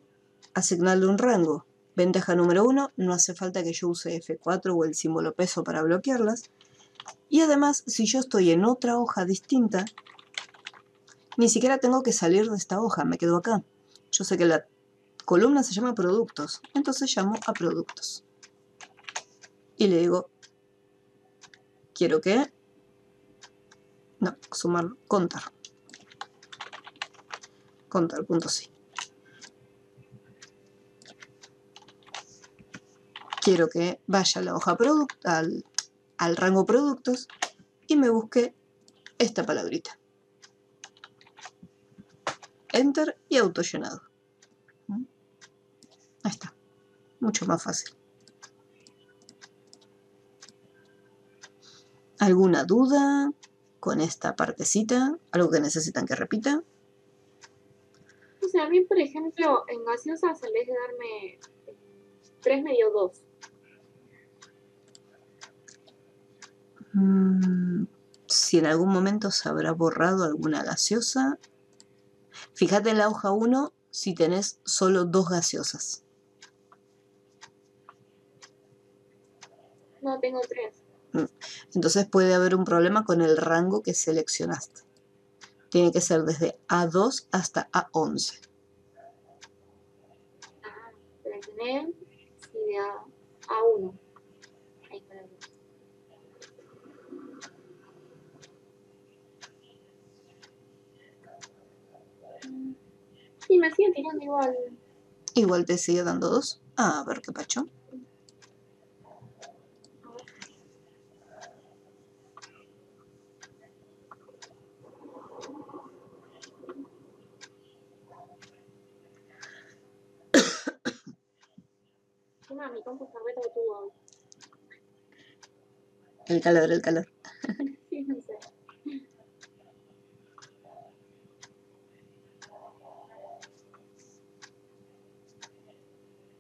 asignarle un rango? Ventaja número 1, no hace falta que yo use F4 o el símbolo peso para bloquearlas. Y además, si yo estoy en otra hoja distinta, ni siquiera tengo que salir de esta hoja, me quedo acá. Yo sé que la columna se llama productos, entonces llamo a productos. Y le digo, quiero que... No, sumar, contar. Contar.sí. Quiero que vaya a la hoja al rango productos y me busque esta palabrita. Enter y autollenado. Ahí está. Mucho más fácil. ¿Alguna duda con esta partecita? ¿Algo que necesitan que repita? O sea, a mí, por ejemplo, en gaseosas, en vez de darme 3, me dio 2. Si en algún momento se habrá borrado alguna gaseosa. Fíjate en la hoja 1 si tenés solo 2 gaseosas. No, tengo 3. Entonces puede haber un problema con el rango que seleccionaste. Tiene que ser desde A2 hasta A11. Ah, seleccioné, sí, de A1. Ahí está. Sí, me sigue tirando igual. Igual te sigue dando 2. A ver qué pacho. Mi compu está re tortuga hoy. El calor, el calor. Sí, no sé.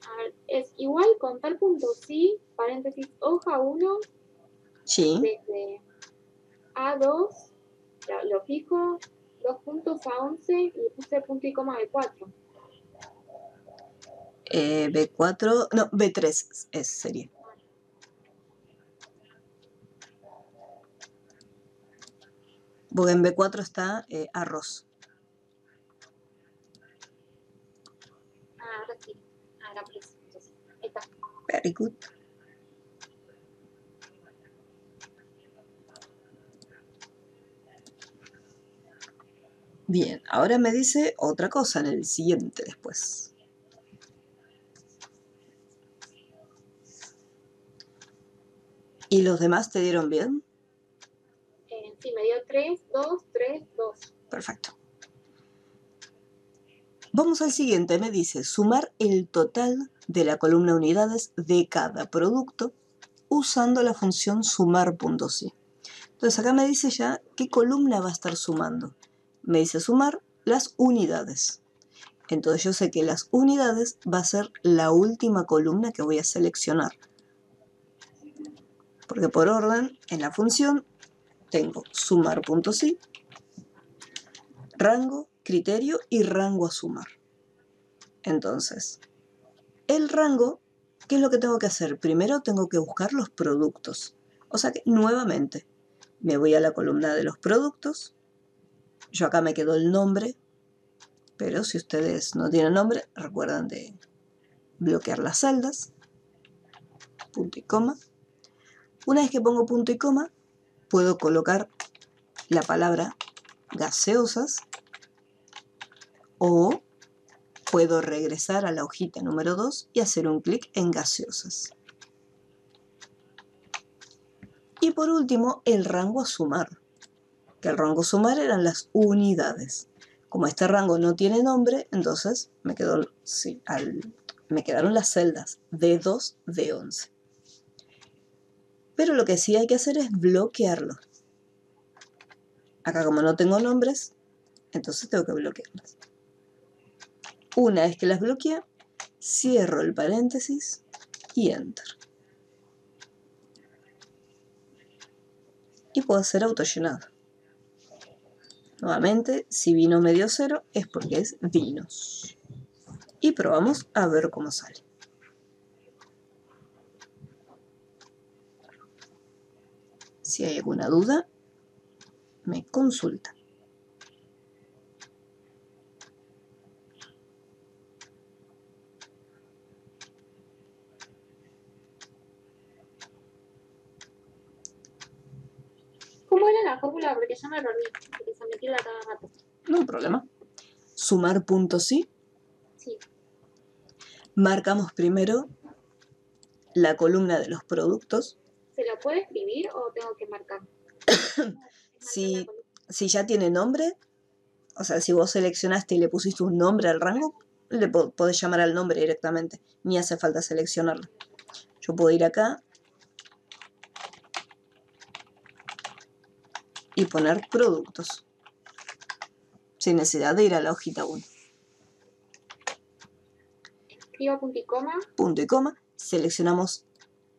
A ver, es igual contar punto sí, paréntesis, hoja 1, Sí. desde A2, lo fijo, 2 puntos a 11 y puse punto y coma de 4. B4, no, B3 sería. Porque en B4 está arroz. Ah, ahora sí. Ahora pues, entonces, ahí está. Very good. Bien, ahora me dice otra cosa en el siguiente después. ¿Y los demás te dieron bien? Sí, me dio 3, 2, 3, 2. Perfecto. Vamos al siguiente, me dice sumar el total de la columna unidades de cada producto usando la función sumar.sí. Entonces acá me dice ya qué columna va a estar sumando. Me dice sumar las unidades. Entonces yo sé que las unidades va a ser la última columna que voy a seleccionar. Porque por orden, en la función, tengo sumar.sí, rango, criterio y rango a sumar. Entonces, el rango, ¿qué es lo que tengo que hacer? Primero tengo que buscar los productos. O sea que, nuevamente, me voy a la columna de los productos. Yo acá me quedo el nombre, pero si ustedes no tienen nombre, recuerden de bloquear las celdas. Punto y coma. Una vez que pongo punto y coma, puedo colocar la palabra gaseosas o puedo regresar a la hojita número 2 y hacer un clic en gaseosas. Y por último, el rango a sumar, que el rango a sumar eran las unidades. Como este rango no tiene nombre, entonces me quedaron las celdas D2, D11. Pero lo que sí hay que hacer es bloquearlo. Acá como no tengo nombres, entonces tengo que bloquearlas. Una vez que las bloqueé, cierro el paréntesis y Enter. Y puedo hacer autollenado. Nuevamente, si vino medio cero es porque es vinos. Y probamos a ver cómo sale. Si hay alguna duda, me consulta. ¿Cómo era la fórmula? Porque ya me perdí, porque se me tira cada rato. No hay problema. Sumar puntos sí. Sí. Marcamos primero la columna de los productos. ¿Se lo puede escribir o tengo que marcar? Si ya tiene nombre, o sea, si vos seleccionaste y le pusiste un nombre al rango, le podés llamar al nombre directamente. Ni hace falta seleccionarlo. Yo puedo ir acá y poner productos, sin necesidad de ir a la hojita 1. Escribo punto y coma. Punto y coma. Seleccionamos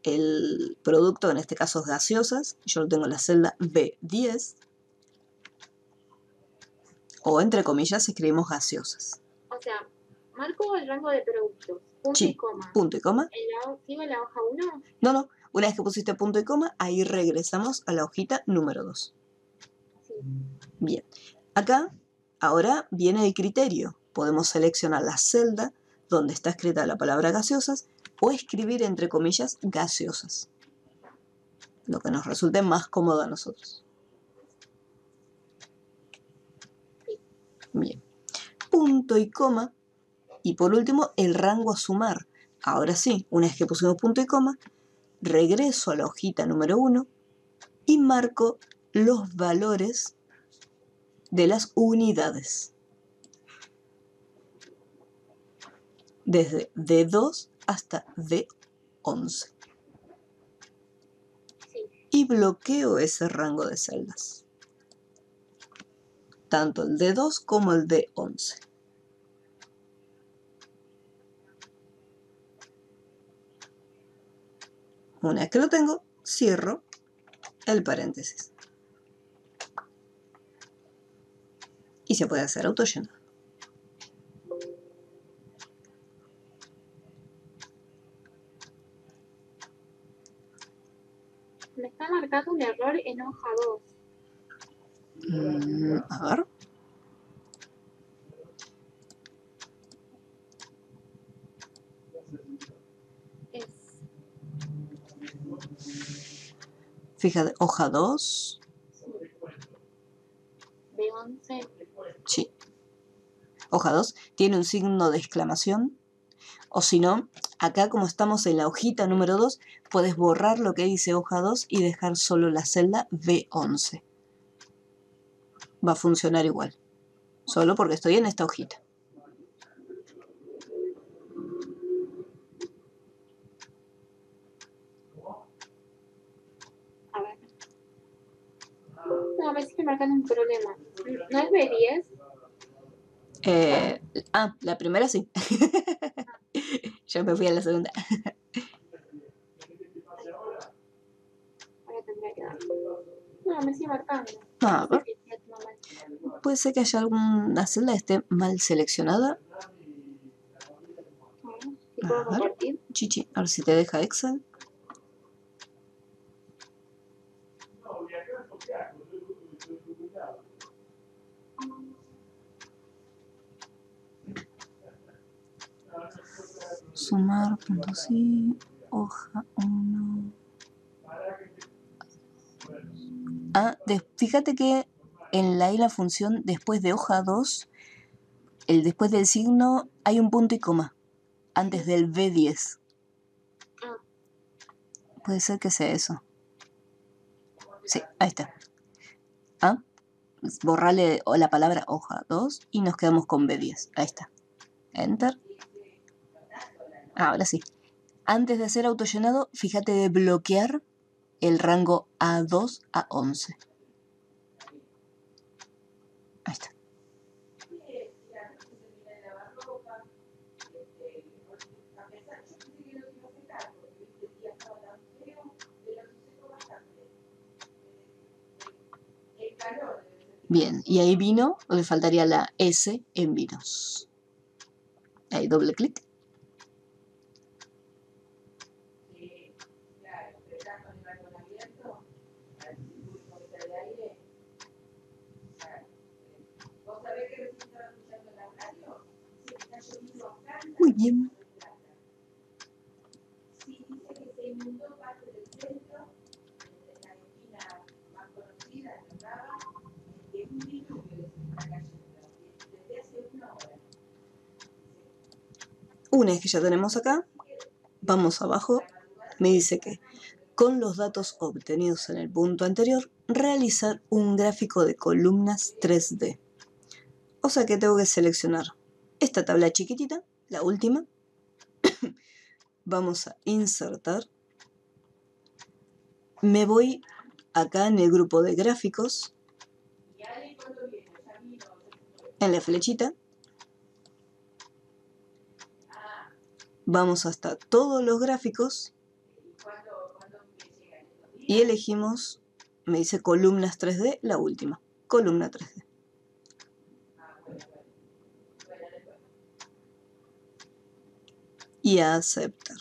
el producto, en este caso es gaseosas. Yo lo tengo en la celda B10. O entre comillas escribimos gaseosas. O sea, marco el rango de productos. Punto Sí, y coma. punto y coma. ¿Sigo en la hoja 1? No. Una vez que pusiste punto y coma, ahí regresamos a la hojita número 2. Sí. Bien. Acá, ahora viene el criterio. Podemos seleccionar la celda donde está escrita la palabra gaseosas o escribir entre comillas gaseosas. Lo que nos resulte más cómodo a nosotros. Bien. Punto y coma. Y por último, el rango a sumar. Ahora sí, una vez que pusimos punto y coma, regreso a la hojita número 1 y marco los valores de las unidades. Desde D2 hasta D11. Sí. Y bloqueo ese rango de celdas. Tanto el D2 como el D11. Una vez que lo tengo, cierro el paréntesis. Y se puede hacer autollenado. Me está marcando un error en hoja 2. A ver. Fíjate, hoja 2. B11. Sí. Hoja 2 tiene un signo de exclamación. O si no, acá como estamos en la hojita número 2, puedes borrar lo que dice hoja 2 y dejar solo la celda B11. Va a funcionar igual. Solo porque estoy en esta hojita. A ver. No, me sigue marcando un problema. ¿No es B10? La primera sí. Yo me fui a la segunda. Ahora tendría que dar. No, me sigue marcando. A ver. Puede ser que haya alguna celda que esté mal seleccionada. ¿Y puedo compartir? Chichi, a ver si te deja Excel. Sumar, punto sí, hoja 1. Fíjate que en la función después de hoja 2, después del signo hay un punto y coma antes del B10. Puede ser que sea eso. Sí, ahí está. Borrarle la palabra hoja 2 y nos quedamos con B10. Ahí está. Enter. Ahora sí. Antes de hacer autollenado, fíjate de bloquear el rango A2 a 11. Ahí está. Bien, y ahí vino, le faltaría la S en vinos. Ahí doble clic. Muy bien. Una vez que ya tenemos acá, vamos abajo, me dice que con los datos obtenidos en el punto anterior, realizar un gráfico de columnas 3D. O sea que tengo que seleccionar esta tabla chiquitita, la última. Vamos a insertar. Me voy acá en el grupo de gráficos, en la flechita. Vamos hasta todos los gráficos y elegimos, me dice columnas 3D, la última, columna 3D. Y a aceptar.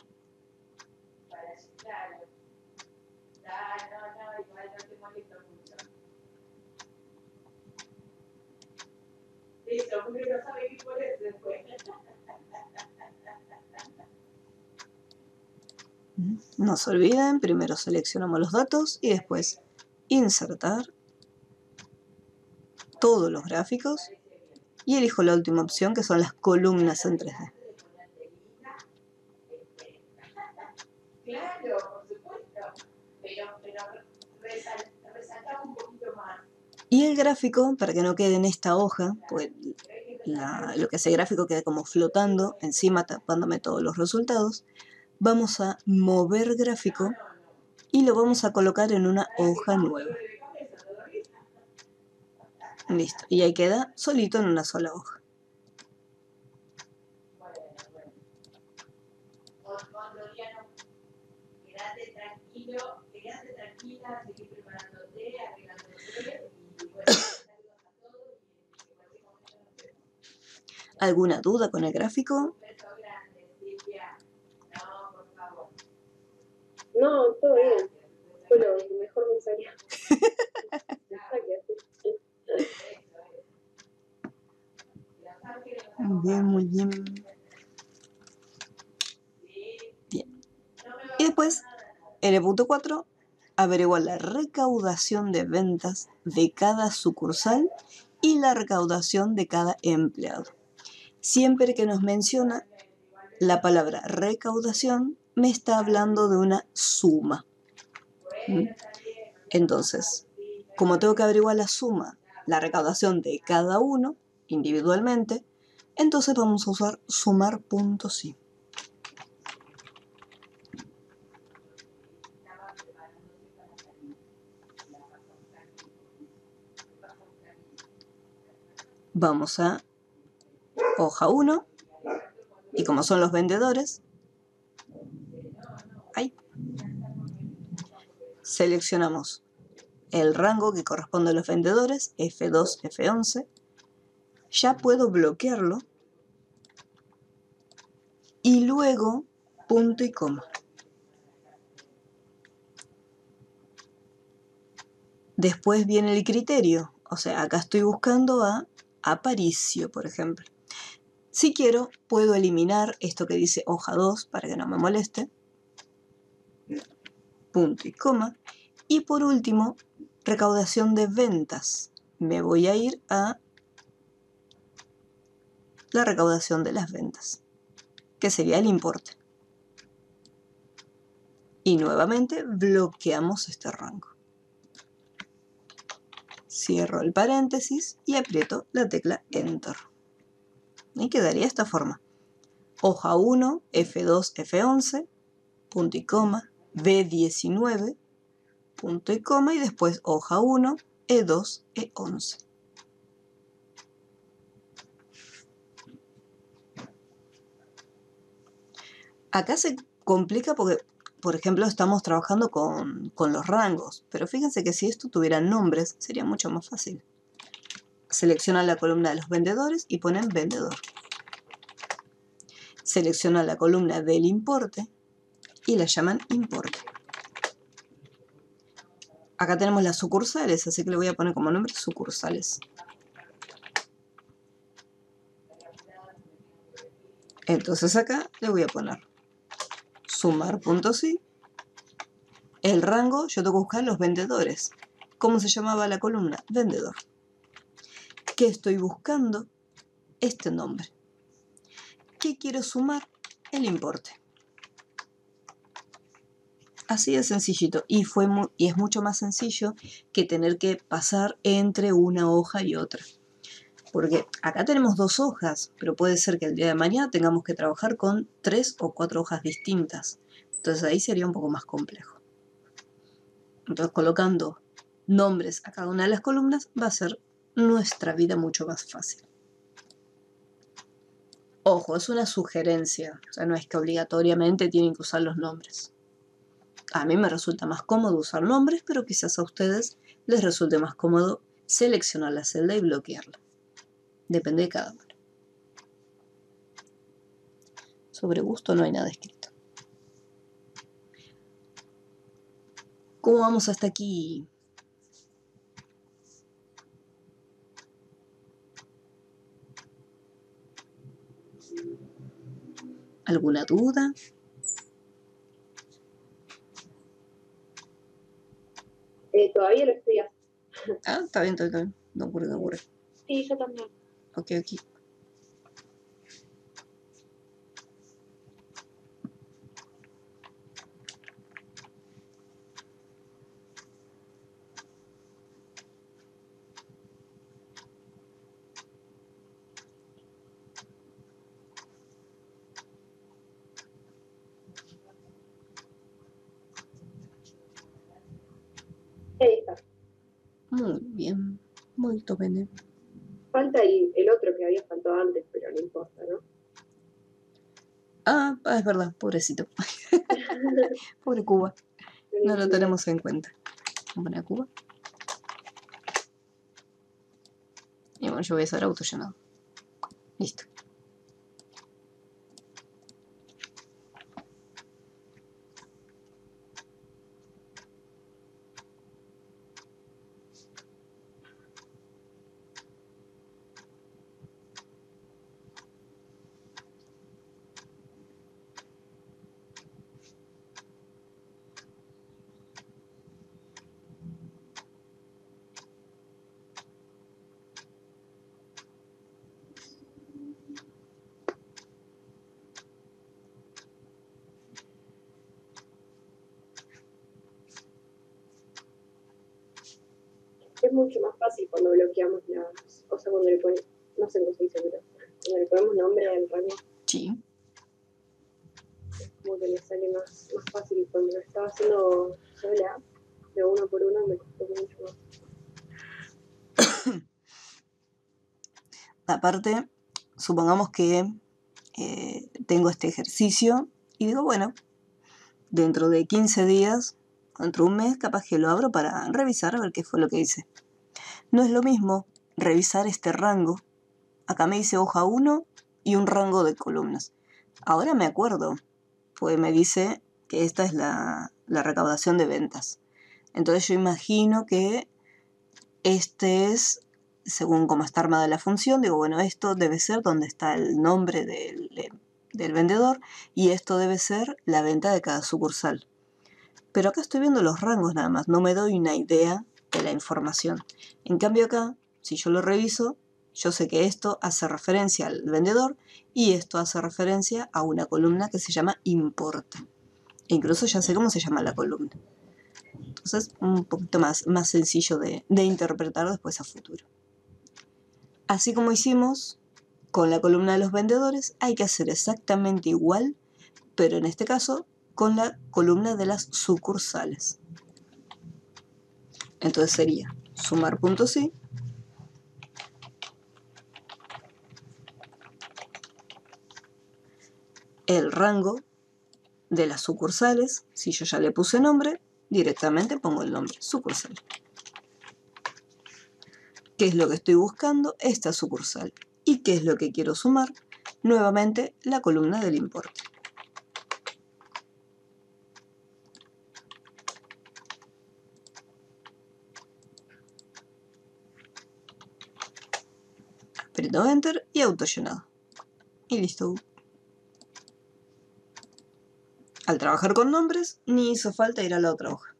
No se olviden, primero seleccionamos los datos y después insertar todos los gráficos y elijo la última opción que son las columnas en 3D. Claro, por supuesto, pero resaltamos un poquito más. Y el gráfico, para que no quede en esta hoja, pues lo que hace el gráfico queda como flotando encima, tapándome todos los resultados. Vamos a mover gráfico y lo vamos a colocar en una hoja nueva. Listo, y ahí queda solito en una sola hoja. ¿Alguna duda con el gráfico? No, todo bien. Fue lo mejor me salió. Muy bien, muy bien. Bien. Y después, en el punto 4, averiguar la recaudación de ventas de cada sucursal y la recaudación de cada empleado. Siempre que nos menciona la palabra recaudación, me está hablando de una suma. Entonces, como tengo que averiguar la suma, la recaudación de cada uno individualmente, entonces vamos a usar sumar.si. Vamos a hoja 1 y como son los vendedores, ahí seleccionamos el rango que corresponde a los vendedores, F2, F11. Ya puedo bloquearlo y luego punto y coma. Después viene el criterio, o sea, acá estoy buscando a Aparicio, por ejemplo. Si quiero, puedo eliminar esto que dice hoja 2 para que no me moleste. Punto y coma. Y por último, recaudación de ventas. Me voy a ir a la recaudación de las ventas, que sería el importe. Y nuevamente bloqueamos este rango. Cierro el paréntesis y aprieto la tecla Enter. Y quedaría de esta forma. Hoja 1, F2, F11, punto y coma, B19, punto y coma, y después hoja 1, E2, E11. Acá se complica porque, por ejemplo, estamos trabajando con los rangos, pero fíjense que si esto tuviera nombres sería mucho más fácil. seleccionan la columna de los vendedores y ponen vendedor. Seleccionan la columna del importe y la llaman importe. Acá tenemos las sucursales, así que le voy a poner como nombre sucursales. Entonces acá le voy a poner sumar.si. El rango, yo tengo que buscar los vendedores. ¿Cómo se llamaba la columna? Vendedor. ¿Qué estoy buscando? Este nombre. ¿Qué quiero sumar? El importe. Así de sencillito. Y es mucho más sencillo que tener que pasar entre una hoja y otra. Porque acá tenemos 2 hojas, pero puede ser que el día de mañana tengamos que trabajar con 3 o 4 hojas distintas. Entonces ahí sería un poco más complejo. Entonces colocando nombres a cada una de las columnas va a ser nuestra vida mucho más fácil. Ojo, es una sugerencia, o sea, no es que obligatoriamente tienen que usar los nombres. A mí me resulta más cómodo usar nombres, pero quizás a ustedes les resulte más cómodo seleccionar la celda y bloquearla. Depende de cada uno. Sobre gusto no hay nada escrito. ¿Cómo vamos hasta aquí? ¿Alguna duda? Todavía lo estoy haciendo. Ah, está bien, está bien. No ocurre, no ocurre. Sí, yo también. Ok. Ahí está. Muy bien. Muy bene. Falta el otro que había faltado antes, pero no importa, ¿no? Ah, es verdad, pobrecito. Pobre Cuba. No lo tenemos en cuenta. Vamos a poner a Cuba. Y bueno, yo voy a hacer autollenado. Listo. Es mucho más fácil cuando bloqueamos las, o sea, cuando le ponemos, no sé cómo se dice, pero cuando le ponemos nombre al rango, Sí. como que me sale más fácil. Cuando lo estaba haciendo sola, de uno por uno, me costó mucho más. Aparte, supongamos que tengo este ejercicio y digo, bueno, dentro de 15 días, dentro de un mes, capaz que lo abro para revisar a ver qué fue lo que hice. No es lo mismo revisar este rango. Acá me dice hoja 1 y un rango de columnas. Ahora me acuerdo, pues me dice que esta es la recaudación de ventas. Entonces yo imagino que este es, según cómo está armada la función, digo, bueno, esto debe ser donde está el nombre del vendedor y esto debe ser la venta de cada sucursal. Pero acá estoy viendo los rangos nada más, no me doy una idea de la información. En cambio acá, si yo lo reviso, yo sé que esto hace referencia al vendedor y esto hace referencia a una columna que se llama importe. E incluso ya sé cómo se llama la columna. Entonces, un poquito más sencillo de interpretar después a futuro. Así como hicimos con la columna de los vendedores, hay que hacer exactamente igual, pero en este caso con la columna de las sucursales. Entonces sería sumar.si, el rango de las sucursales. Si yo ya le puse nombre, directamente pongo el nombre, sucursal. ¿Qué es lo que estoy buscando? Esta sucursal. ¿Y qué es lo que quiero sumar? Nuevamente la columna del importe. Aprieto Enter y autollenado. Y listo. Al trabajar con nombres, ni hizo falta ir a la otra hoja.